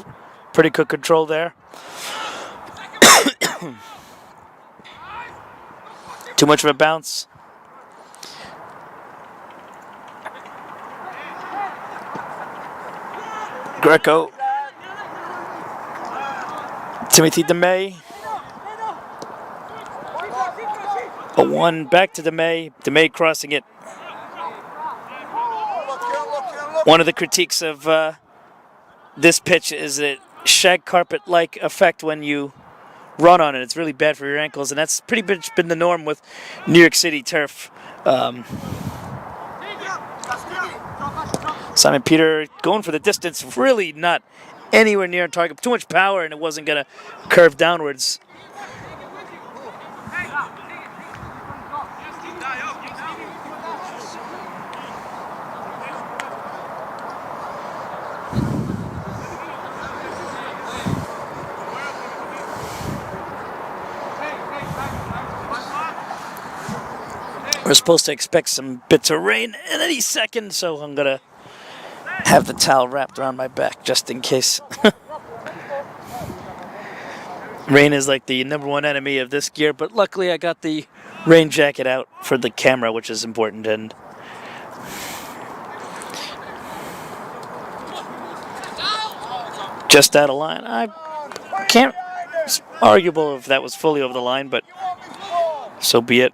pretty good control there. Too much of a bounce. Greco. Timothy DeMay. A 1 back to DeMay. DeMay crossing it. One of the critiques of this pitch is a shag carpet-like effect when you run on it. It's really bad for your ankles, and that's pretty much been the norm with New York City turf. Simon Peter going for the distance, really not anywhere near target. Too much power, and it wasn't going to curve downwards. We're supposed to expect some bits of rain in any second, so I'm going to have the towel wrapped around my back just in case. Rain is like the #1 enemy of this gear, but luckily I got the rain jacket out for the camera, which is important. And just out of line. I can't. It's arguable if that was fully over the line, but so be it.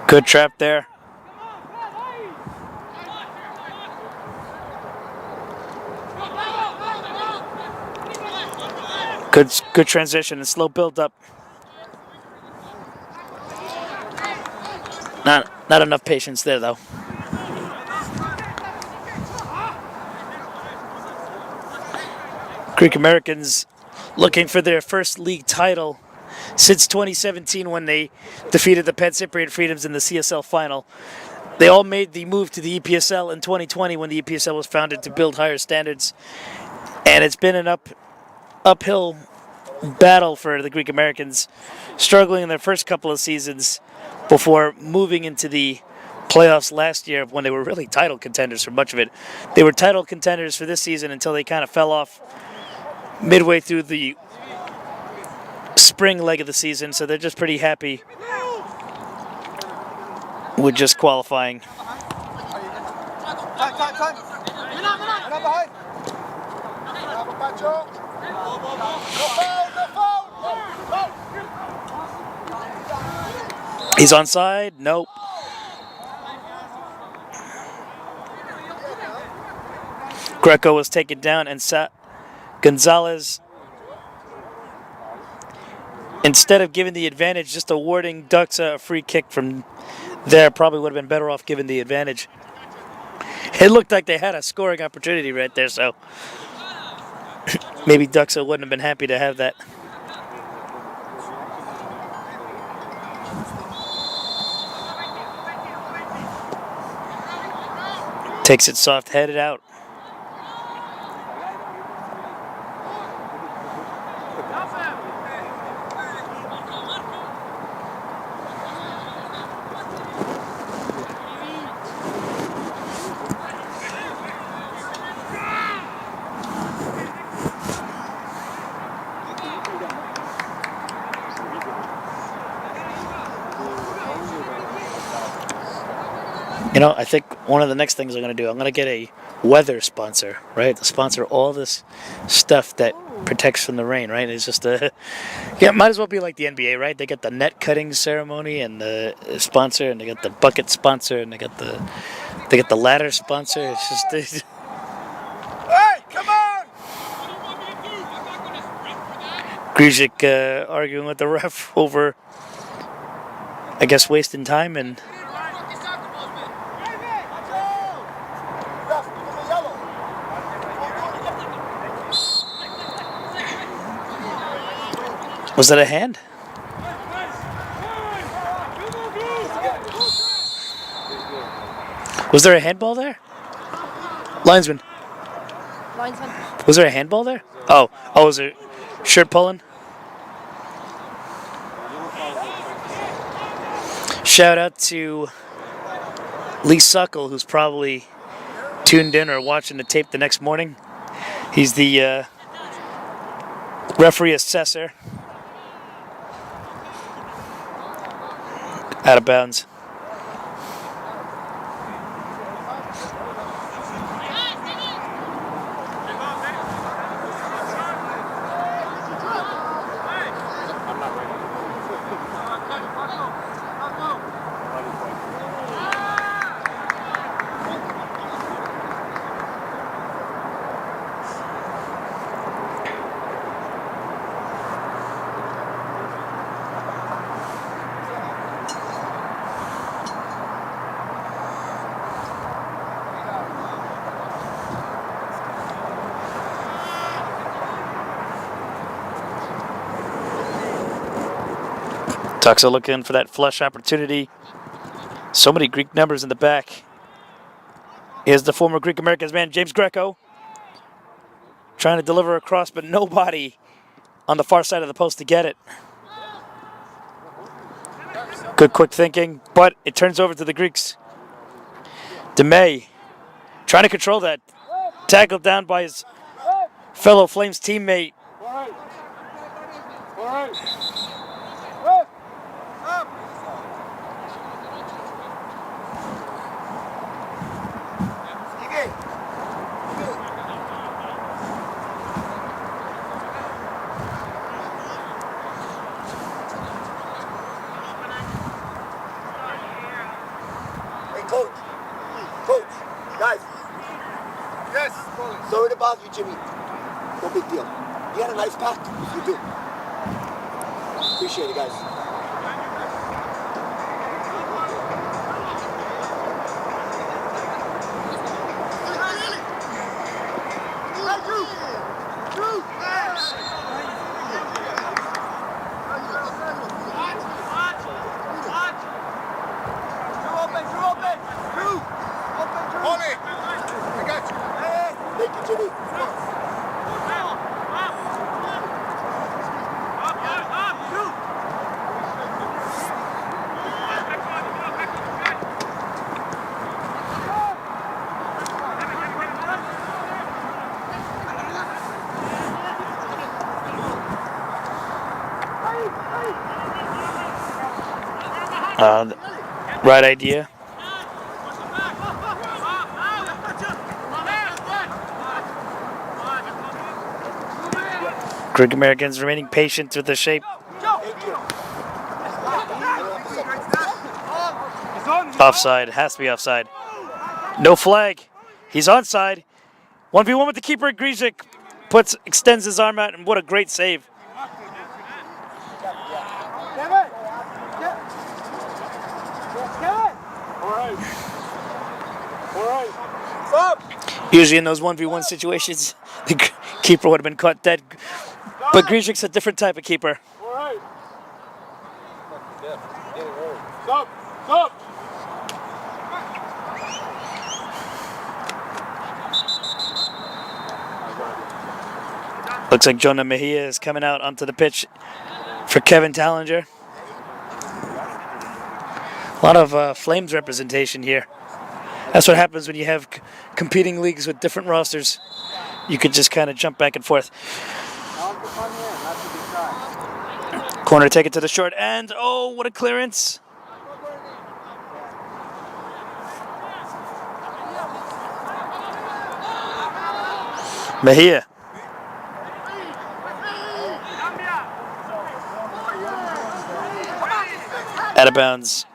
Good trap there. Good transition and slow build up. Not enough patience there though. Greek Americans looking for their first league title since 2017 when they defeated the Pan Cypriot Freedoms in the CSL final. They all made the move to the EPSL in 2020 when the EPSL was founded to build higher standards. And it's been an uphill battle for the Greek Americans, struggling in their first couple of seasons before moving into the playoffs last year when they were really title contenders for much of it. They were title contenders for this season until they kind of fell off midway through the spring leg of the season, so they're just pretty happy with just qualifying. He's onside? Nope. Greco was taken down, and Gonzalez, instead of giving the advantage, just awarding Doxa a free kick from there, probably would have been better off giving the advantage. It looked like they had a scoring opportunity right there, so maybe Doxa wouldn't have been happy to have that. Takes it soft, headed out. You know, I think one of the next things I'm going to do, I'm going to get a weather sponsor, right? To sponsor all this stuff that protects from the rain, right? It's just yeah, might as well be like the NBA, right? They get the net cutting ceremony and the sponsor, and they got the bucket sponsor, and they got the ladder sponsor. It's just Hey, come on! Grzyk arguing with the ref over, I guess, wasting time and. Was that a hand? Was there a handball there? Linesman. Was there a handball there? Oh, was there shirt pulling? Shout out to Lee Suckle, who's probably tuned in or watching the tape the next morning. He's the referee assessor. Out of bounds. Doxa looking for that flush opportunity. So many Greek numbers in the back. Here's the former Greek Americans man, James Greco. Trying to deliver across, but nobody on the far side of the post to get it. Good quick thinking, but it turns over to the Greeks. DeMay trying to control that. Tackled down by his fellow Flames teammate. bother you, Jimmy. No big deal. You had a nice pack. You do. Appreciate it, guys. Right idea. Greek Americans remaining patient with the shape. Offside. Has to be offside. No flag. He's onside. 1v1 with the keeper. Grzyk extends his arm out, and what a great save. Usually in those 1v1 situations, the keeper would have been caught dead. But Grzyk's a different type of keeper. Looks like Jonah Mejia is coming out onto the pitch for Kevin Tallinger. A lot of Flames representation here. That's what happens when you have competing leagues with different rosters. You could just kind of jump back and forth. Corner, take it to the short end. Oh, what a clearance. Mejia. Out of bounds.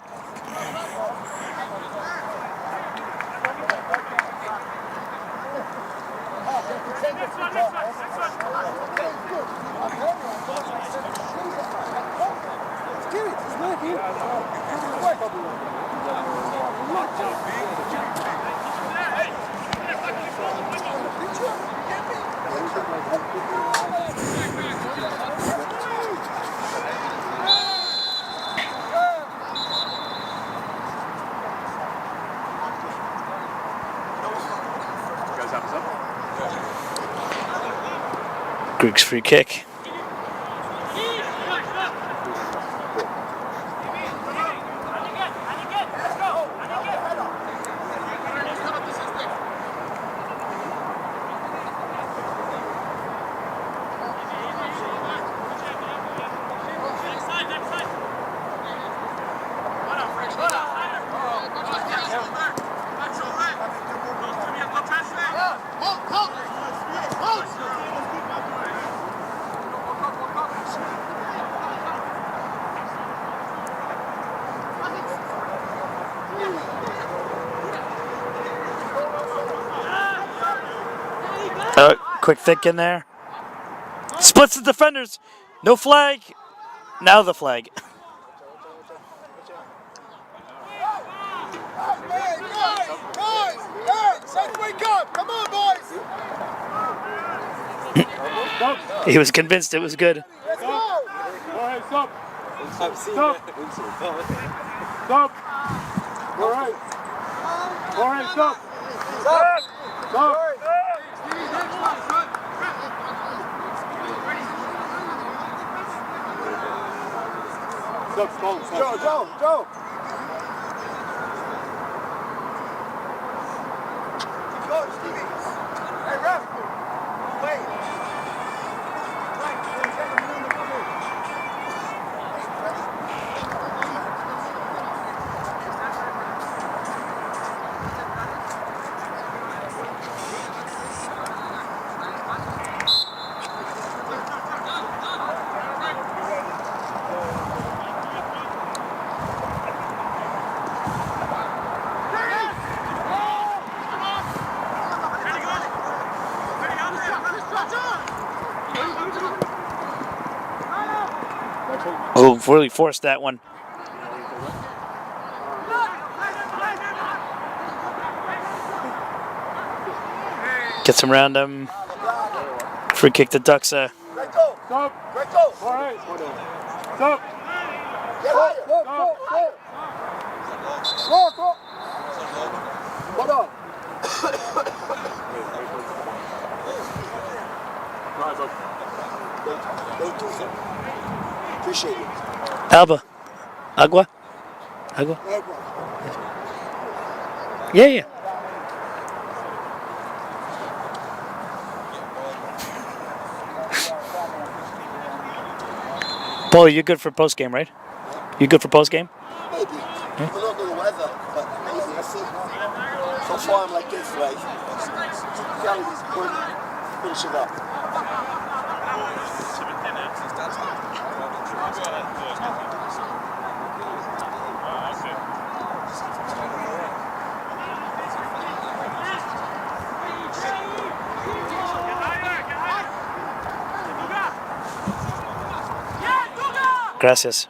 Greek's free kick. Quick thick in there. Splits the defenders. No flag. Now the flag. Come on, boys! He was convinced it was good. Let's go! All right, stop. Stop. Stop. All right. All right, stop. Stop! Stop. Stop. Joe! Go, Stevie! Hey, ref! Wait! Oh, really forced that one. Gets him around him. Free kick to Doxa. Stop! All right. Stop! Go! Hold on. Appreciate it. Alba. Agua. Yeah. Paul, you're good for post game, right? You good for post game? Maybe. I don't know the weather, but maybe. I see. So far, I'm like this, right? Reality is good. Finish it up. Gracias.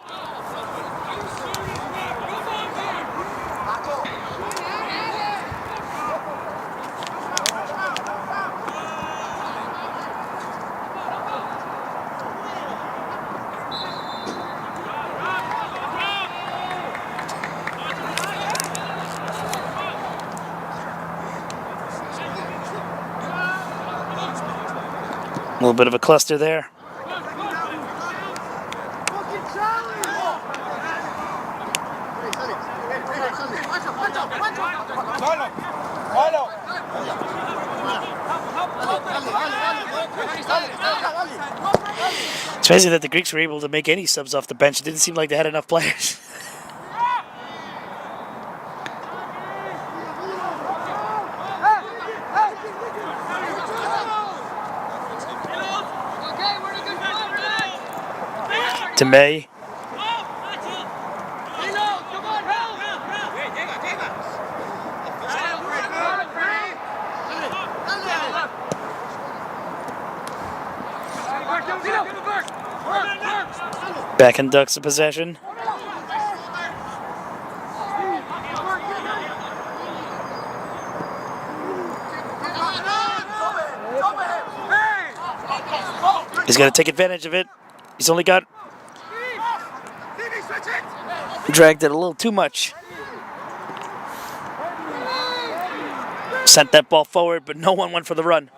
A little bit of a cluster there. It's crazy that the Greeks were able to make any subs off the bench. It didn't seem like they had enough players. To May. Back in Doxa possession. He's got to take advantage of it. He's only got dragged it a little too much. Sent that ball forward, but no one went for the run.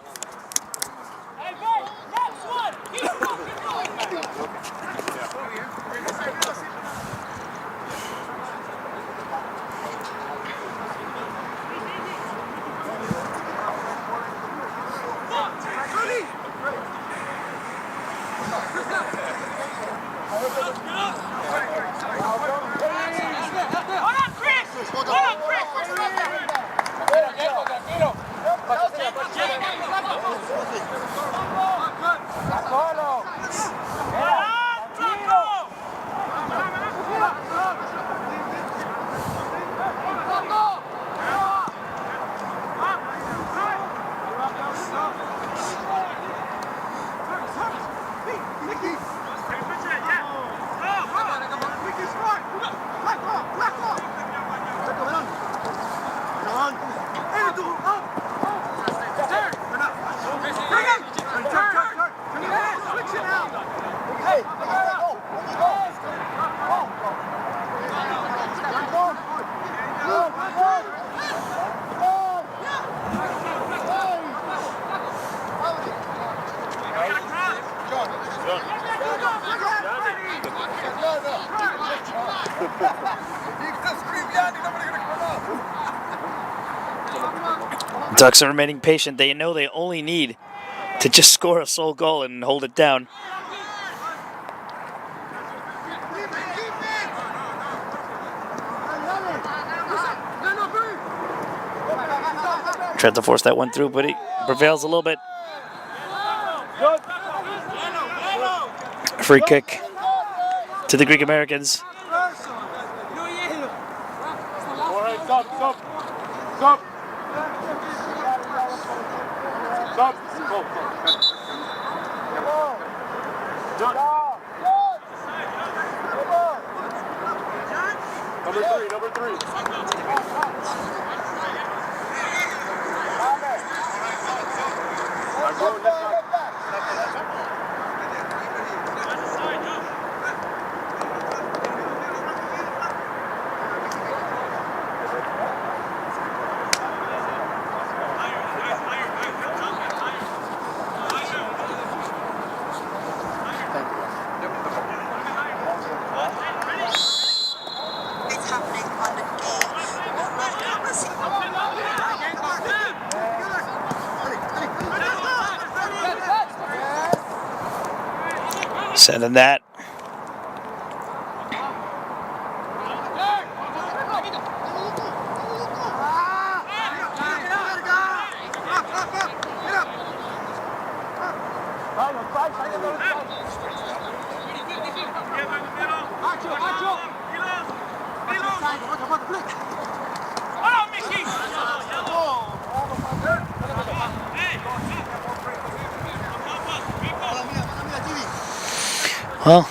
Ducks are remaining patient. They know they only need to just score a sole goal and hold it down. Tried to force that one through, but he prevails a little bit. Free kick to the Greek Americans. Sending that. Well,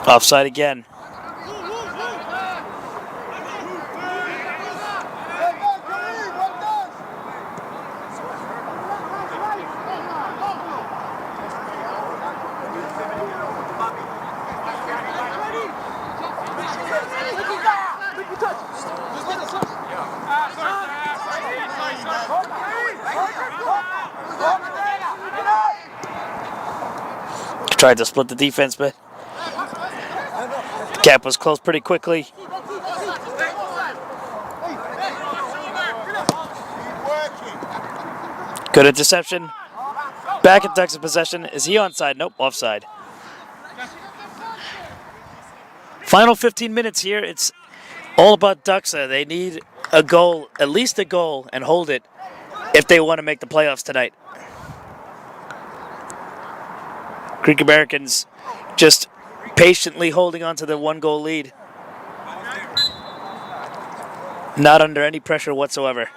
offside again. Tried to split the defense, but gap was closed pretty quickly. Good interception. Back at Doxa possession. Is he onside? Nope, offside. Final 15 minutes here. It's all about Doxa. They need a goal, at least a goal, and hold it if they want to make the playoffs tonight. Greek Americans just patiently holding on to the 1-goal lead. Not under any pressure whatsoever.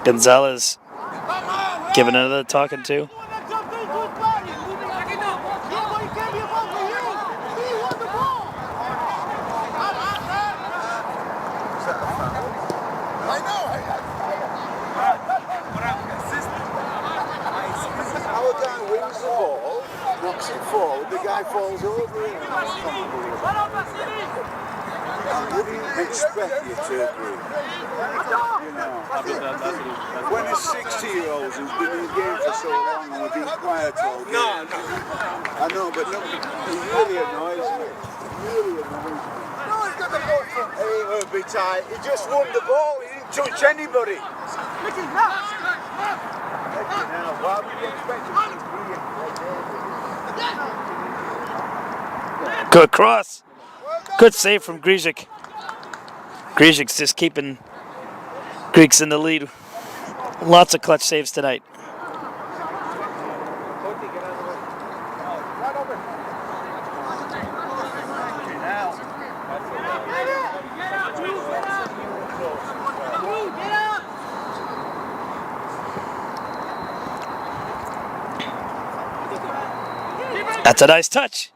Gonzalez giving another talking to. Our guy wins the ball, knocks it forward, the guy falls over it. I wouldn't expect you to agree. You know, when a 60-year-old who's been in the game for so long and we've been quiet all day. I know, but no, it really annoys me. Really annoys me. No, he's got the ball from A to B tight. He just won the ball. He didn't touch anybody. Why would you expect him to be Good cross. Good save from Grizik. Grizik's just keeping Greeks in the lead. Lots of clutch saves tonight. That's a nice touch.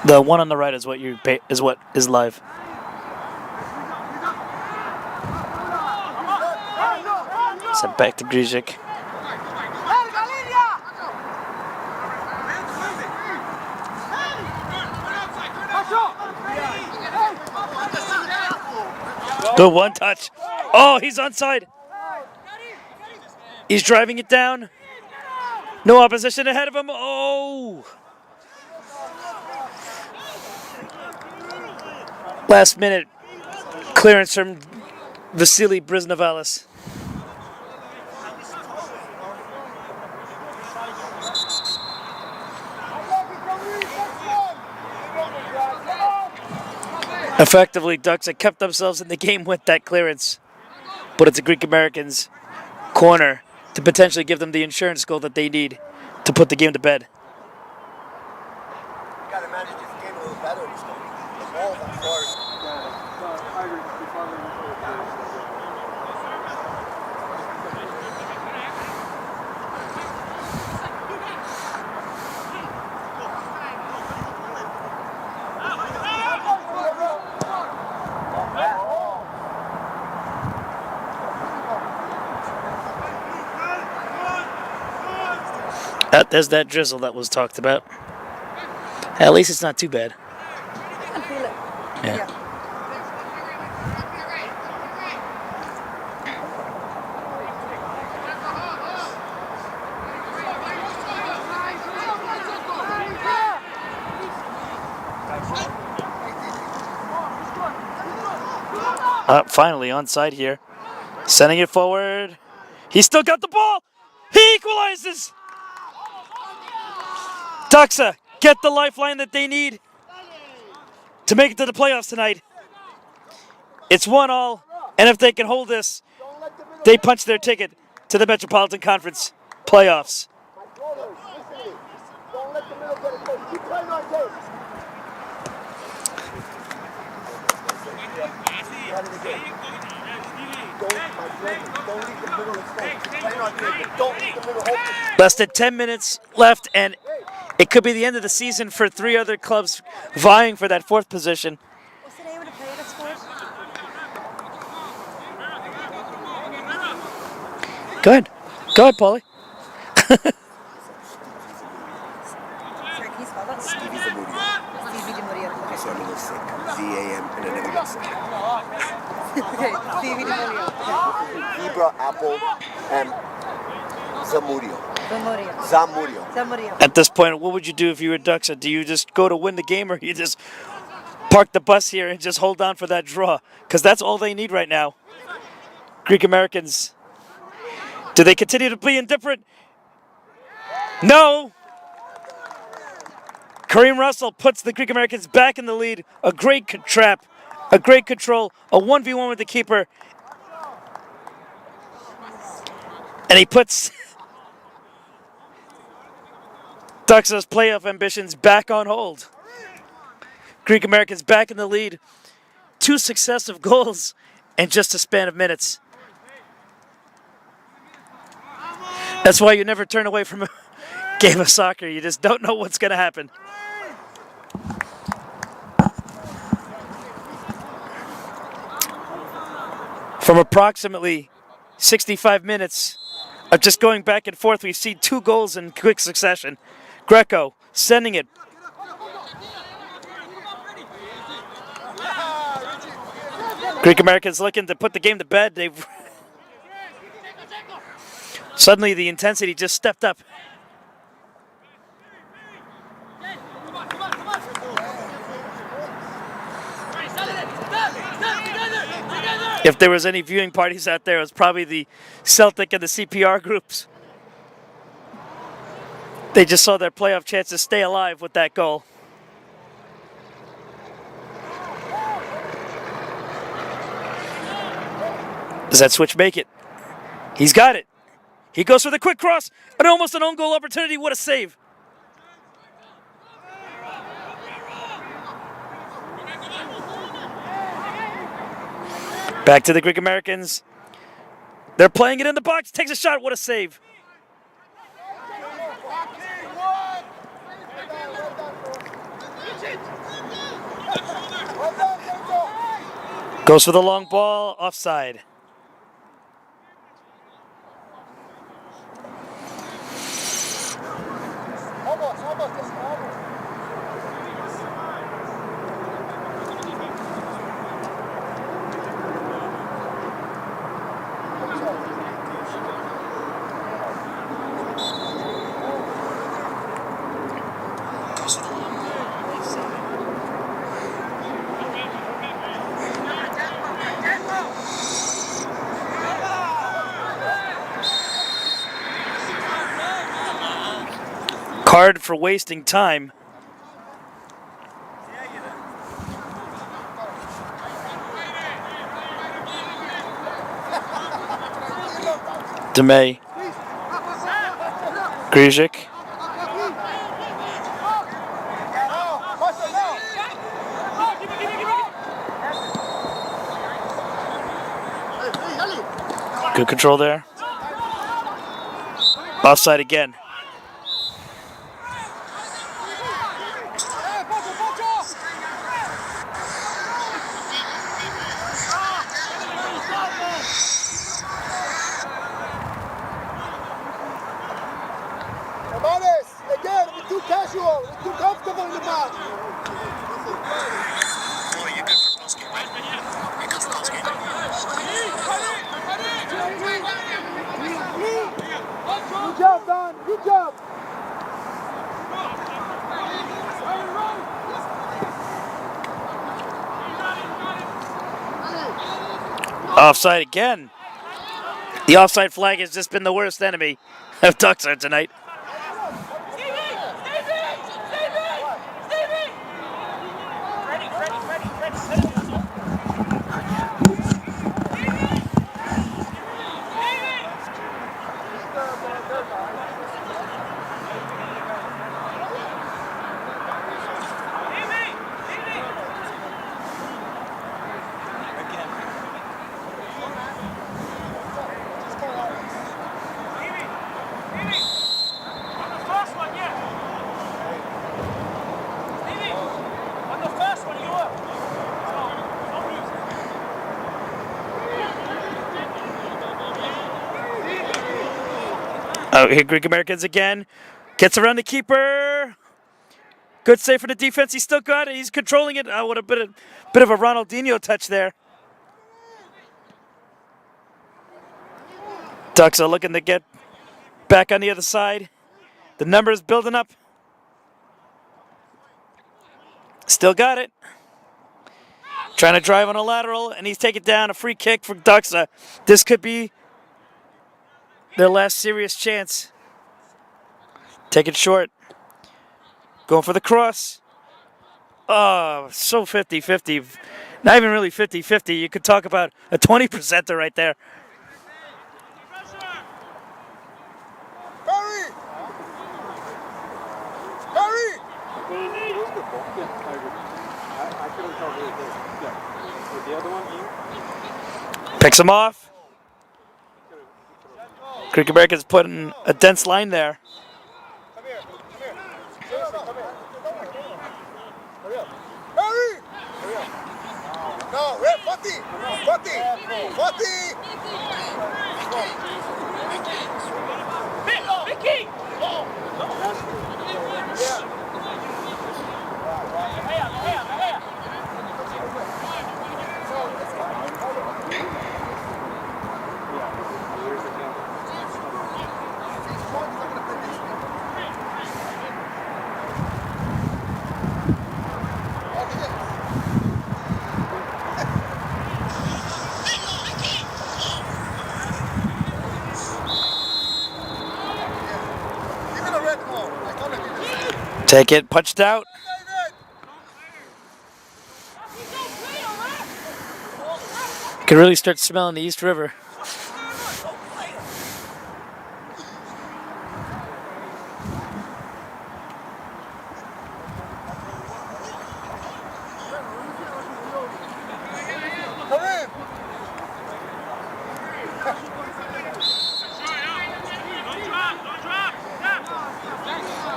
The one on the right is what is live. Sent back to Grizik. Good one touch. Oh, he's onside. He's driving it down. No opposition ahead of him. Oh. Last minute clearance from Vasily Brisnavalis. Effectively, Doxa kept themselves in the game with that clearance. But it's a Greek Americans corner to potentially give them the insurance goal that they need to put the game to bed. You gotta manage this game a little better this time. The ball's on court. There's that drizzle that was talked about. At least it's not too bad. I can feel it. Yeah. Finally onside here. Sending it forward. He's still got the ball. He equalizes. Doxa get the lifeline that they need to make it to the playoffs tonight. It's 1-1, and if they can hold this, they punch their ticket to the Metropolitan Conference playoffs. Don't let the middle get it close. Keep playing on tape. Don't leave the middle exposed. Keep playing on tape. Don't leave the middle open. Less than 10 minutes left, and it could be the end of the season for 3 other clubs vying for that 4th position. What's the name of the player that scored? Go ahead. Go ahead, Paulie. Sorry, can you spell that? Stevie Zamudio. Stevie DiMaria. Okay, so I'm a little sick. Z-A-M and I never get sick. Okay, Stevie DiMaria. Zebra, apple, and Zamudio. DiMaria. Zamudio. DiMaria. At this point, what would you do if you were Doxa? Do you just go to win the game, or you just park the bus here and just hold on for that draw? Because that's all they need right now. Greek Americans. Do they continue to be indifferent? No. Kareem Russell puts the Greek Americans back in the lead. A great trap, a great control, a 1v1 with the keeper. And he puts Doxa's playoff ambitions back on hold. Greek Americans back in the lead. 2 successive goals in just a span of minutes. That's why you never turn away from a game of soccer. You just don't know what's going to happen. From approximately 65 minutes of just going back and forth, we've seen 2 goals in quick succession. Greco sending it. Greek Americans looking to put the game to bed. They've suddenly the intensity just stepped up. If there was any viewing parties out there, it was probably the Celtic and the CPR groups. They just saw their playoff chances stay alive with that goal. Does that switch make it? He's got it. He goes for the quick cross, and almost an own goal opportunity. What a save. Back to the Greek Americans. They're playing it in the box. Takes a shot. What a save. Goes for the long ball. Offside. card for wasting time. DeMay. Grizik. Good control there. Offside again. Again, we're too casual, we're too comfortable in the match. Good job, Don. Good job. Offside again. The offside flag has just been the worst enemy of Doxa tonight. Oh, here Greek Americans again. Gets around the keeper. Good save for the defense. He's still got it. He's controlling it. Oh, what a bit of a Ronaldinho touch there. Doxa looking to get back on the other side. The numbers building up. Still got it. Trying to drive on a lateral, and he's taken down. A free kick for Doxa. This could be their last serious chance. Take it short. Going for the cross. Oh, so 50-50. Not even really 50-50. You could talk about a 20%er right there. Hurry! Hurry! Picks him off. Greek Americans putting a dense line there. Hurry! No, red, 40! Vicky! Take it, punched out. Can really start smelling the East River.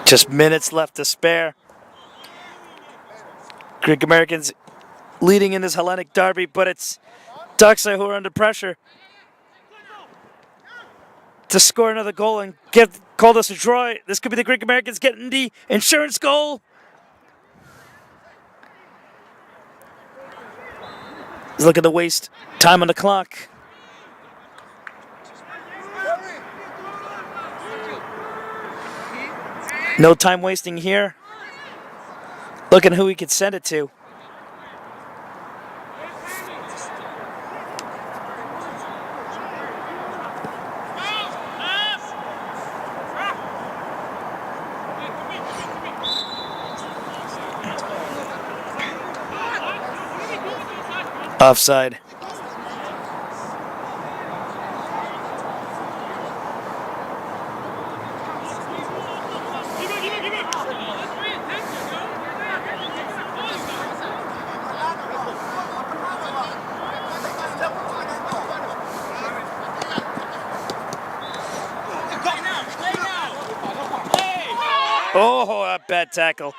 Just minutes left to spare. Greek Americans leading in this Hellenic derby, but it's Doxa who are under pressure to score another goal and call this a draw. This could be the Greek Americans getting the insurance goal. He's looking to waste time on the clock. No time wasting here. Looking who he could send it to. Offside. Oh, a bad tackle.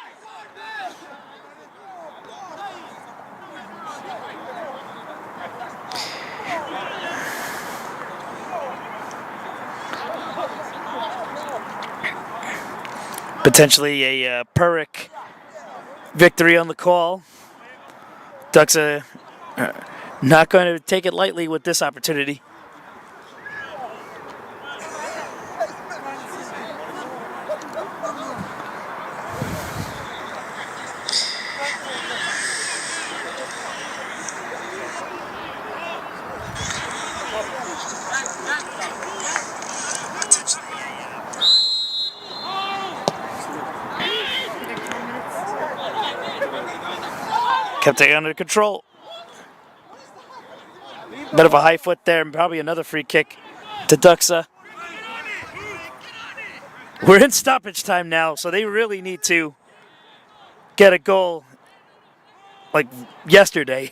Potentially a Pyrrhic victory on the call. Doxa not going to take it lightly with this opportunity. Kept it under control. Bit of a high foot there, and probably another free kick to Doxa. We're in stoppage time now, so they really need to get a goal like yesterday.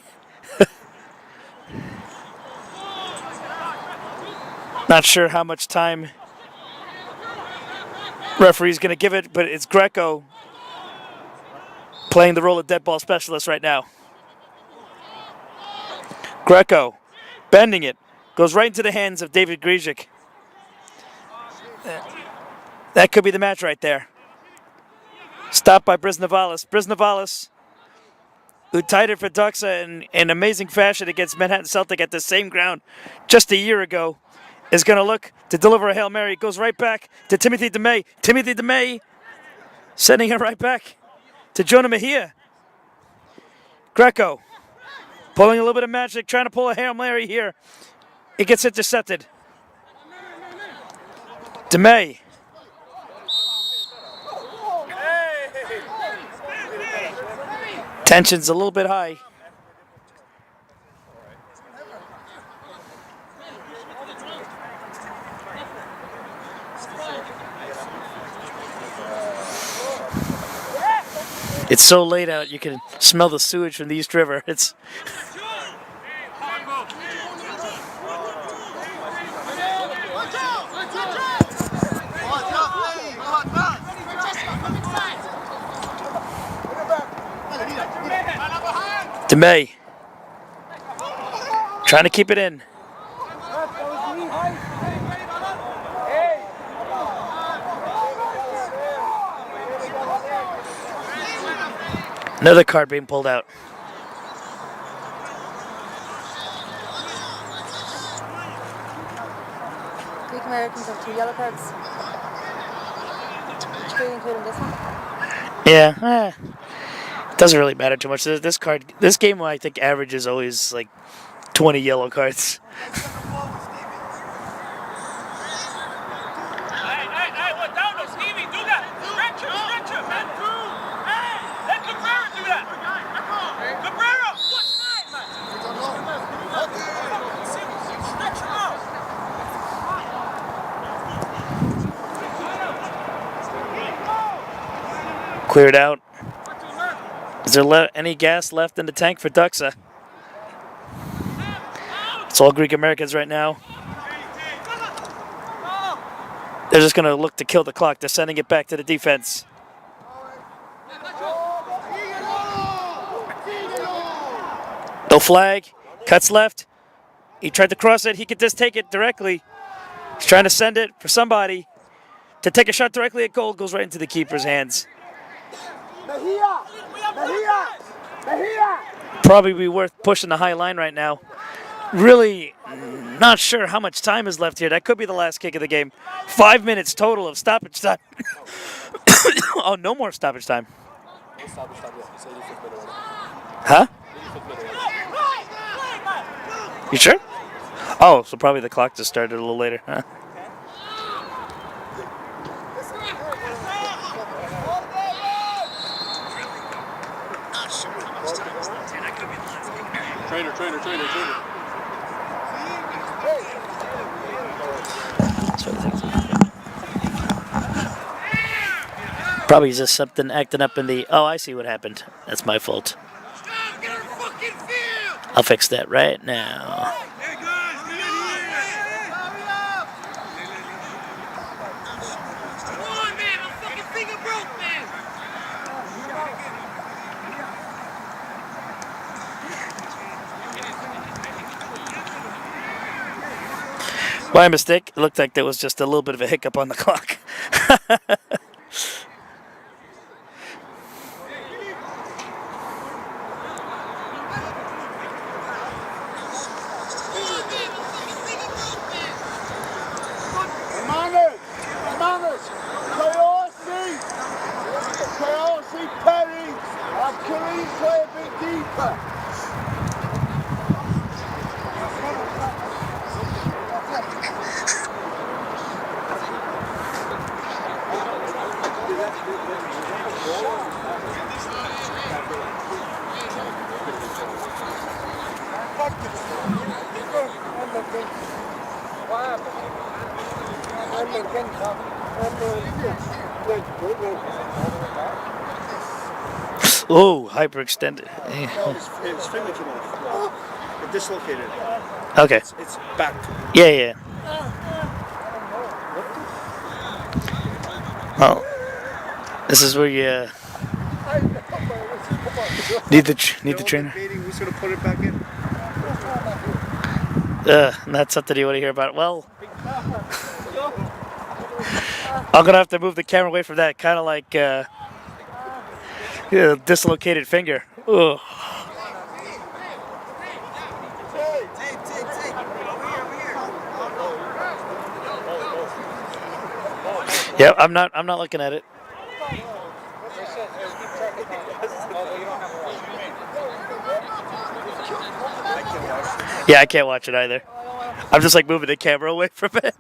Not sure how much time referee's going to give it, but it's Greco playing the role of dead ball specialist right now. Greco bending it, goes right into the hands of David Grizik. That could be the match right there. Stopped by Brisnavalis. Brisnavalis, who tied it for Doxa in amazing fashion against Manhattan Celtic at the same ground just a year ago, is going to look to deliver a Hail Mary. Goes right back to Timothy DeMay. Timothy DeMay sending it right back to Jonah Mejia. Greco pulling a little bit of magic, trying to pull a Hail Mary here. It gets intercepted. DeMay. Tension's a little bit high. It's so late out, you can smell the sewage from the East River. It's DeMay trying to keep it in. Another card being pulled out. Greek Americans have 2 yellow cards. Including this one. Yeah, it doesn't really matter too much. This game, I think, averages always like 20 yellow cards. Cleared out. Is there any gas left in the tank for Doxa? It's all Greek Americans right now. They're just going to look to kill the clock. They're sending it back to the defense. No flag. Cuts left. He tried to cross it. He could just take it directly. He's trying to send it for somebody to take a shot directly at goal. Goes right into the keeper's hands. Probably be worth pushing the high line right now. Really not sure how much time is left here. That could be the last kick of the game. 5 minutes total of stoppage time. Oh, no more stoppage time. Huh? You sure? Oh, so probably the clock just started a little later. Huh? Trainer. Probably just something acting up in the. Oh, I see what happened. That's my fault. I'll fix that right now. My mistake. It looked like there was just a little bit of a hiccup on the clock. Perry and Kareem play a bit deeper. Oh, hyperextended. His finger came off. It dislocated. Okay. It's back. Yeah. Oh, this is where you need the trainer. Who's gonna put it back in? That's something you want to hear about. Well, I'm gonna have to move the camera away from that. Kind of like dislocated finger. Ugh. Yeah, I'm not looking at it. Yeah, I can't watch it either. I'm just like moving the camera away from it.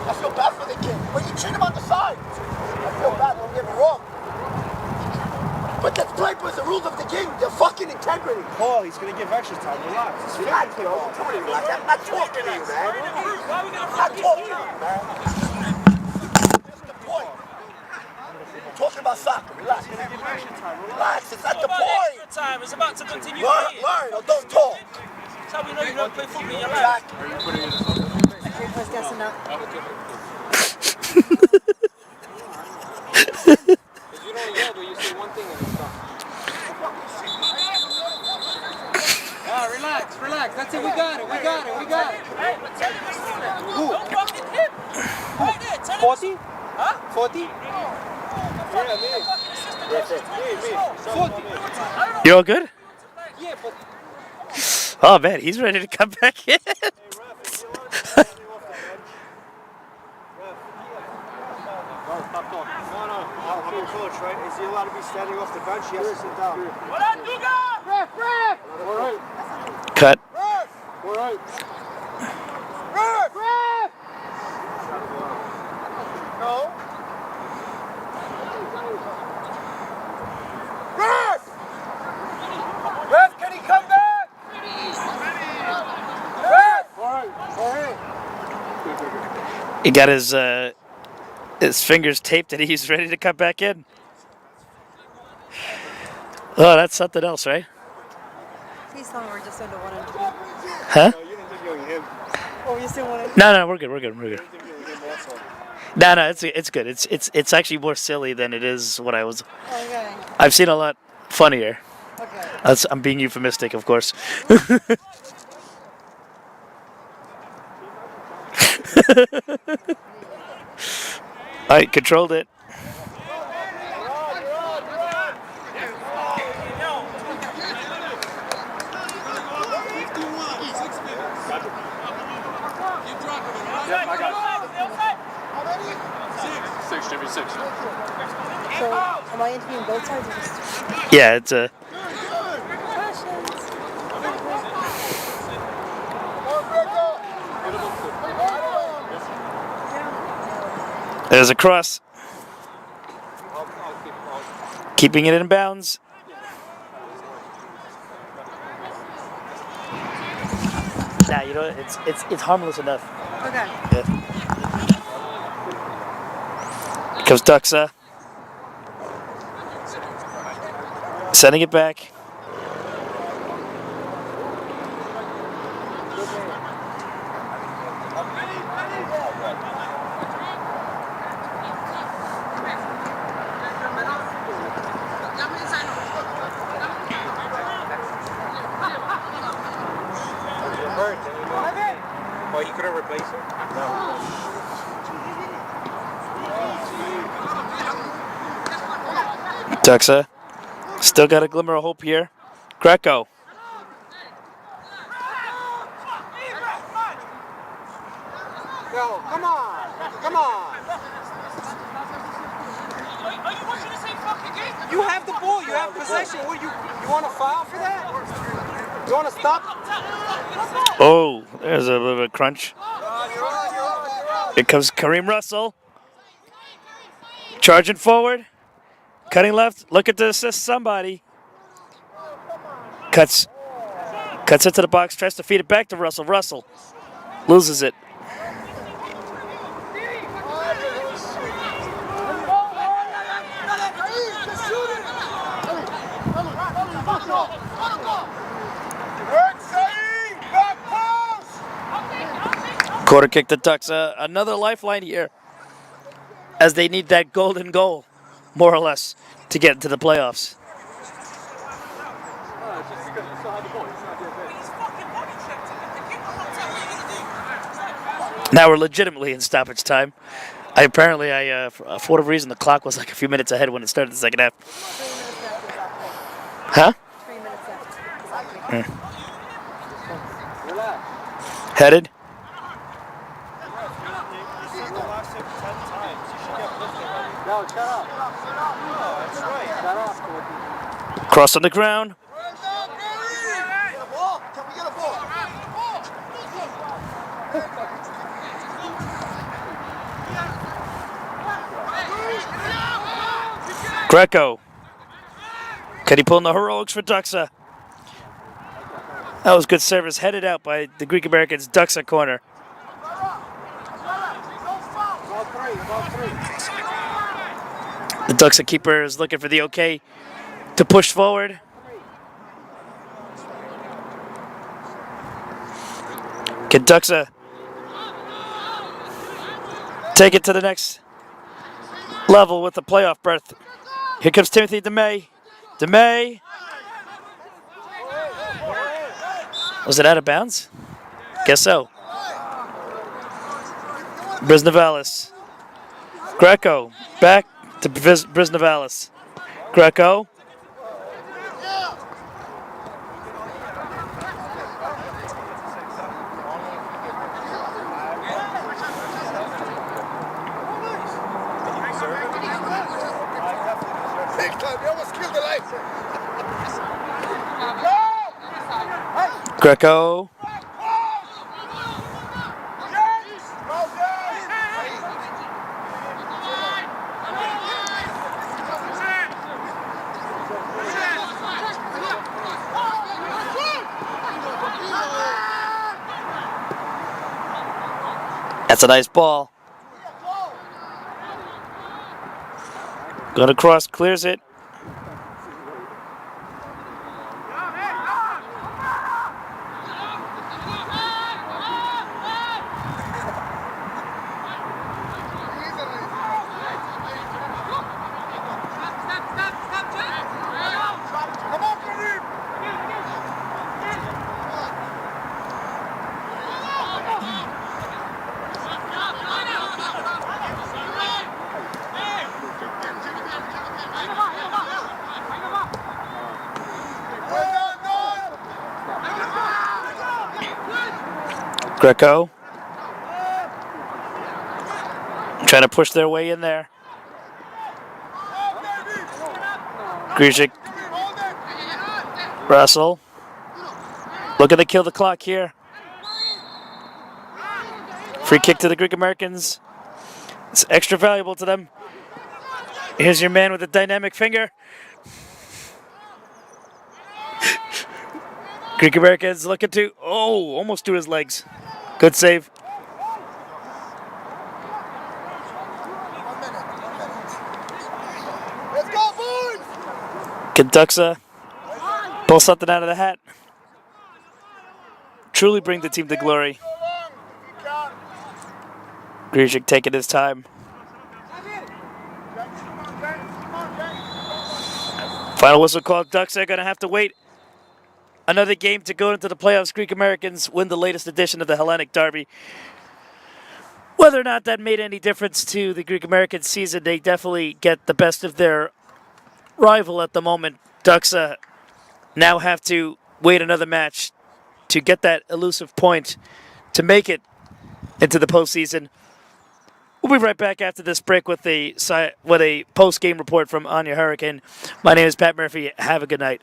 I feel bad for the kid, but you treat him on the side. I feel bad, don't get me wrong. But let's play by the rules of the game, the fucking integrity. Paul, he's gonna give extra time. Relax. Relax, yo. I'm not talking to you, man. I'm not talking to you, man. That's the point. We're talking about soccer. Relax. Relax, it's not the point. Time is about to continue. Learn, or don't talk. That's how we know you don't play football in your life. You don't yell, but you say one thing and it's done. Relax. That's it. We got it. Hey, but tell him who? Don't fucking hit. Right there. Tell him. 40? Huh? 40? Yeah, me. You all good? Yeah, but Oh man, he's ready to come back in. I'm your coach, right? Is he allowed to be standing off the bench? He has to sit down. What up, Duga? Ref! All right. Cut. All right. Ref! No. Ref, can he come back? Ref! All right. He got his fingers taped and he's ready to come back in. Oh, that's something else, right? Please tell me we're just under 1 and 2. Huh? You didn't interviewing him. Oh, you're still 1 and 2? No, we're good. Interviewing him also. No, it's good. It's actually more silly than it is what I was. Okay. I've seen a lot funnier. Okay. I'm being euphemistic, of course. I controlled it. Yep, I got it. Six, Jimmy, 6. So, am I interviewing both sides or just... Yeah, it's a. There's a cross. Keeping it in bounds. Nah, you know, it's harmless enough. Okay. Yeah. Comes Doxa. Sending it back. Oh, he couldn't replace it? Doxa. Still got a glimmer of hope here. Greco. Go, come on, come on. You have the ball, you have possession. What, you want to foul for that? You want to stop? Oh, there's a bit of a crunch. Here comes Kareem Russell. Charging forward. Cutting left. Looking to assist somebody. Cuts into the box. Tries to feed it back to Russell. Russell loses it. Quarter kick to Doxa. Another lifeline here. As they need that golden goal, more or less, to get into the playoffs. Now we're legitimately in stoppage time. Apparently, for whatever reason, the clock was like a few minutes ahead when it started the second half. Huh? 3 minutes left. Headed. No, shut up. That's right. Shut up. Cross on the ground. Greco. Can he pull in the heroics for Doxa? That was good service. Headed out by the Greek Americans. Doxa corner. The Doxa keeper is looking for the okay to push forward. Can Doxa take it to the next level with the playoff berth? Here comes Timothy DeMay. DeMay. Was it out of bounds? Guess so. Brisnavalis. Greco. Back to Brisnavalis. Greco. Big time, you almost killed the life. Greco. That's a nice ball. Going across, clears it. Greco. Trying to push their way in there. Grzyk. Russell. Looking to kill the clock here. Free kick to the Greek Americans. It's extra valuable to them. Here's your man with a dynamic finger. Greek Americans looking to, almost to his legs. Good save. Let's go, boys! Can Doxa pull something out of the hat? Truly bring the team to glory. Grishik taking his time. Final whistle called. Ducks are going to have to wait another game to go into the playoffs. Greek Americans win the latest edition of the Hellenic Derby. Whether or not that made any difference to the Greek American season, they definitely get the best of their rival at the moment. Ducks now have to wait another match to get that elusive point to make it into the postseason. We'll be right back after this break with a post-game report from Anya Hurricane. My name is Pat Murphy. Have a good night.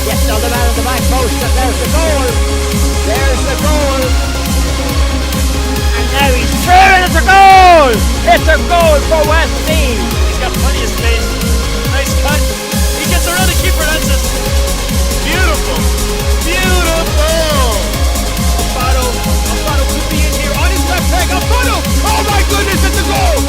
Gets on the man on the back post, and there's the goal. There's the goal. And now he's through, and it's a goal. It's a goal for Westmeath. He's got plenty of space. Nice cut. He gets around the keeper. That's just beautiful. Beautiful. Alfaro could be in here on his left leg. Alfaro! Oh my goodness, it's a goal!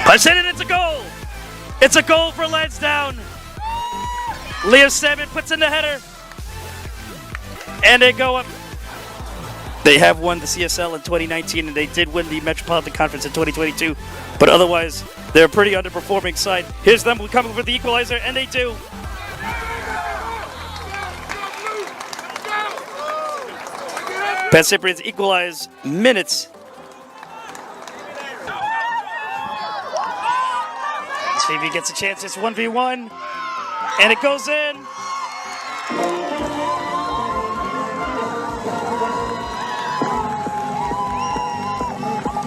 Punch it in, it's a goal! It's a goal for Lansdowne. Leo Salmon puts in the header. And they go up. They have won the CSL in 2019 and they did win the Metropolitan Conference in 2022. But otherwise, they're a pretty underperforming side. Here's them coming for the equalizer, and they do. Pan Cyprians equalize minutes. Let's see if he gets a chance. It's 1v1, and it goes in.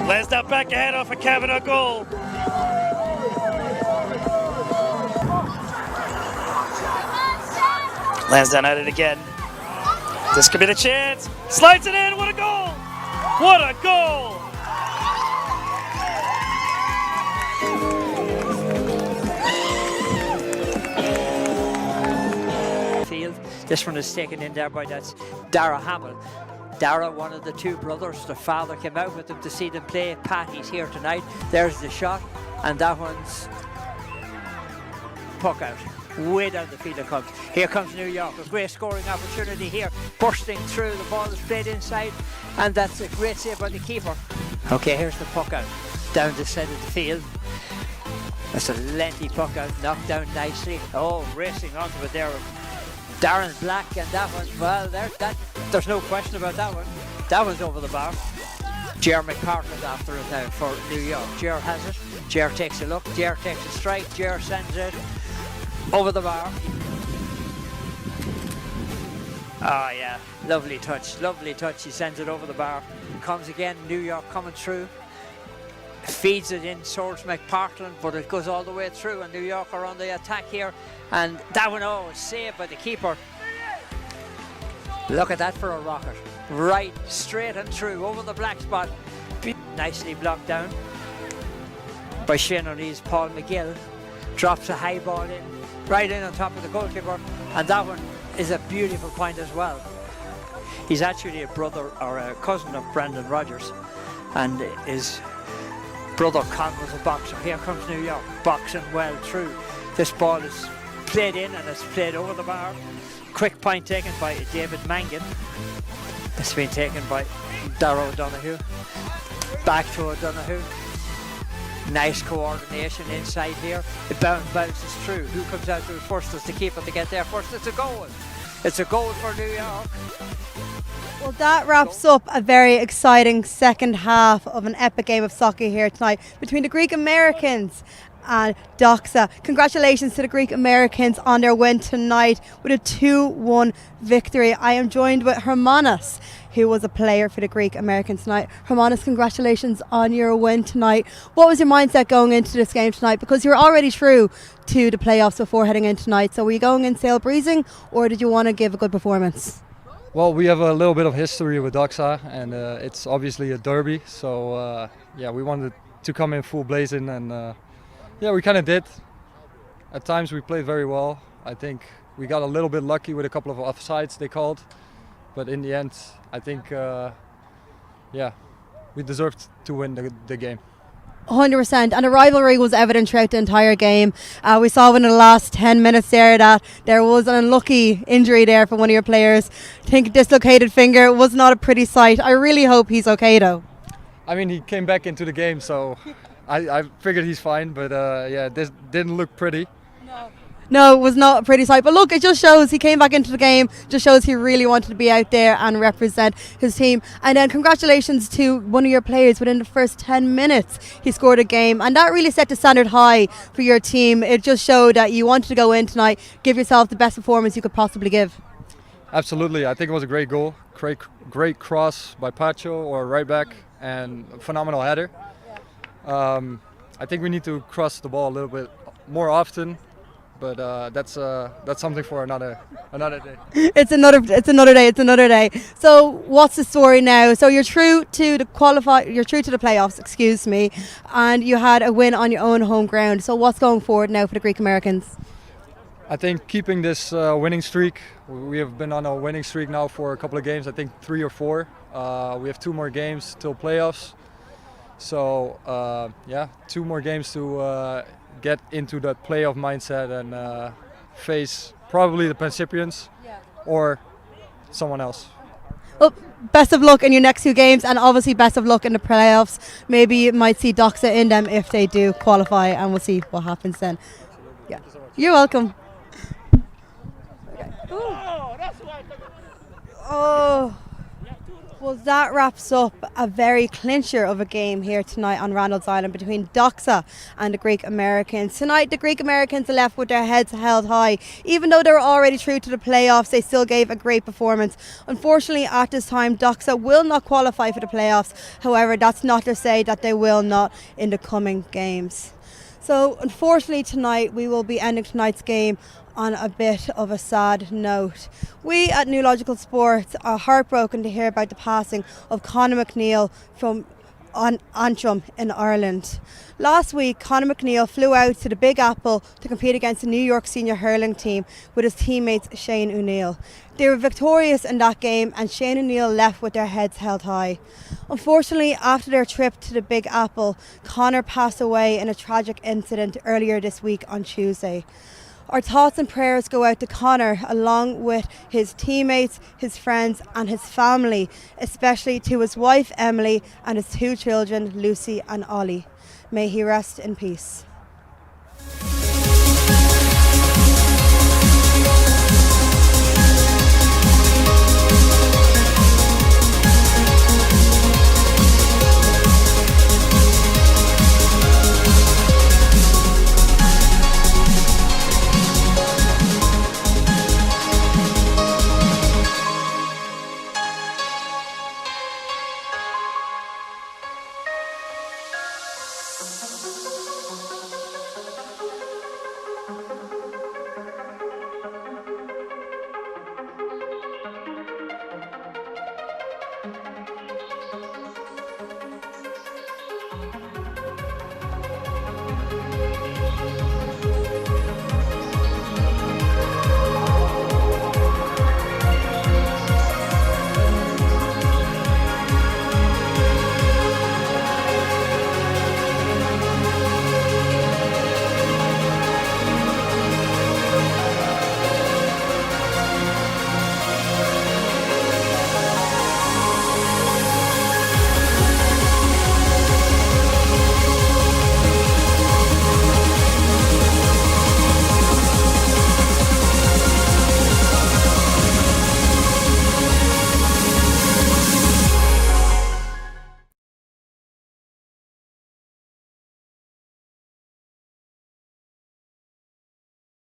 Lansdowne back ahead off a Kavanaugh goal. Lansdowne at it again. This could be the chance. Slides it in. What a goal! What a goal! Field. This one is taken in there by that's Dara Hamill. Dara, one of the two brothers, the father came out with them to see them play. Patty's here tonight. There's the shot, and that one's puck out. Way down the field it comes. Here comes New York. A great scoring opportunity here. Bursting through. The ball is played inside, and that's a great save by the keeper. Okay, here's the puck out. Down the side of the field. That's a lengthy puck out. Knocked down nicely. Oh, racing onto it there. Darren Black, and that one, well, there's no question about that one. That one's over the bar. Jer McPartland after it now for New York. Jer has it. Jer takes a look. Jer takes a strike. Jer sends it over the bar. Oh yeah, lovely touch, lovely touch. He sends it over the bar. Comes again, New York coming through. Feeds it in towards McPartland, but it goes all the way through, and New York are on the attack here. And that one, oh, saved by the keeper. Look at that for a rocket. Right, straight and through, over the black spot. Nicely blocked down by Shane O'Neill's Paul McGill. Drops a high ball in, right in on top of the goalkeeper. And that one is a beautiful point as well. He's actually a brother or a cousin of Brandon Rogers. And his brother Con was a boxer. Here comes New York, boxing well through. This ball is played in and it's played over the bar. Quick point taken by David Mangan. It's been taken by Darrow O'Donoghue. Back to O'Donoghue. Nice coordination inside here. The bounces through. Who comes out to it first as the keeper to get there first? It's a goal. It's a goal for New York. Well, that wraps up a very exciting second half of an epic game of soccer here tonight between the Greek Americans and Doxa. Congratulations to the Greek Americans on their win tonight with a 2-1 victory. I am joined with Hermanos, who was a player for the Greek Americans tonight. Hermanos, congratulations on your win tonight. What was your mindset going into this game tonight? Because you're already through to the playoffs before heading in tonight. So were you going in sail breezing, or did you want to give a good performance? Well, we have a little bit of history with Doxa, and it's obviously a derby. So yeah, we wanted to come in full blazing, and yeah, we kind of did. At times we played very well. I think we got a little bit lucky with a couple of offsides they called, but in the end, I think yeah, we deserved to win the game. 100%, and the rivalry was evident throughout the entire game. We saw in the last 10 minutes there that there was an unlucky injury there for one of your players. I think dislocated finger. It was not a pretty sight. I really hope he's okay though. I mean, he came back into the game, so I figured he's fine, but yeah, this didn't look pretty. No, it was not a pretty sight. But look, it just shows he came back into the game, just shows he really wanted to be out there and represent his team. And then congratulations to one of your players. Within the first 10 minutes, he scored a game. And that really set the standard high for your team. It just showed that you wanted to go in tonight, give yourself the best performance you could possibly give. Absolutely. I think it was a great goal. Great cross by Pacho, or right back, and a phenomenal header. I think we need to cross the ball a little bit more often. But that's something for another day. It's another day. So what's the story now? So you're through to the playoffs, excuse me, and you had a win on your own home ground. So what's going forward now for the Greek Americans? I think keeping this winning streak. We have been on a winning streak now for a couple of games. I think 3 or 4. We have 2 more games till playoffs. So yeah, 2 more games to get into that playoff mindset and face probably the Principians or someone else. Well, best of luck in your next 2 games, and obviously best of luck in the playoffs. Maybe you might see Doxa in them if they do qualify, and we'll see what happens then. Yeah, you're welcome. Oh, well, that wraps up a very clincher of a game here tonight on Randall's Island between Doxa and the Greek Americans. Tonight, the Greek Americans are left with their heads held high. Even though they were already through to the playoffs, they still gave a great performance. Unfortunately, at this time, Doxa will not qualify for the playoffs. However, that's not to say that they will not in the coming games. So, unfortunately, tonight we will be ending tonight's game on a bit of a sad note. We at New Logical Sports are heartbroken to hear about the passing of Conor McNeill from Antrim in Ireland. Last week, Conor McNeill flew out to the Big Apple to compete against the New York senior hurling team with his teammates Shane O'Neill. They were victorious in that game, and Shane O'Neill left with their heads held high. Unfortunately, after their trip to the Big Apple, Conor passed away in a tragic incident earlier this week on Tuesday. Our thoughts and prayers go out to Conor, along with his teammates, his friends and his family, especially to his wife Emily and his 2 children, Lucy and Ollie. May he rest in peace.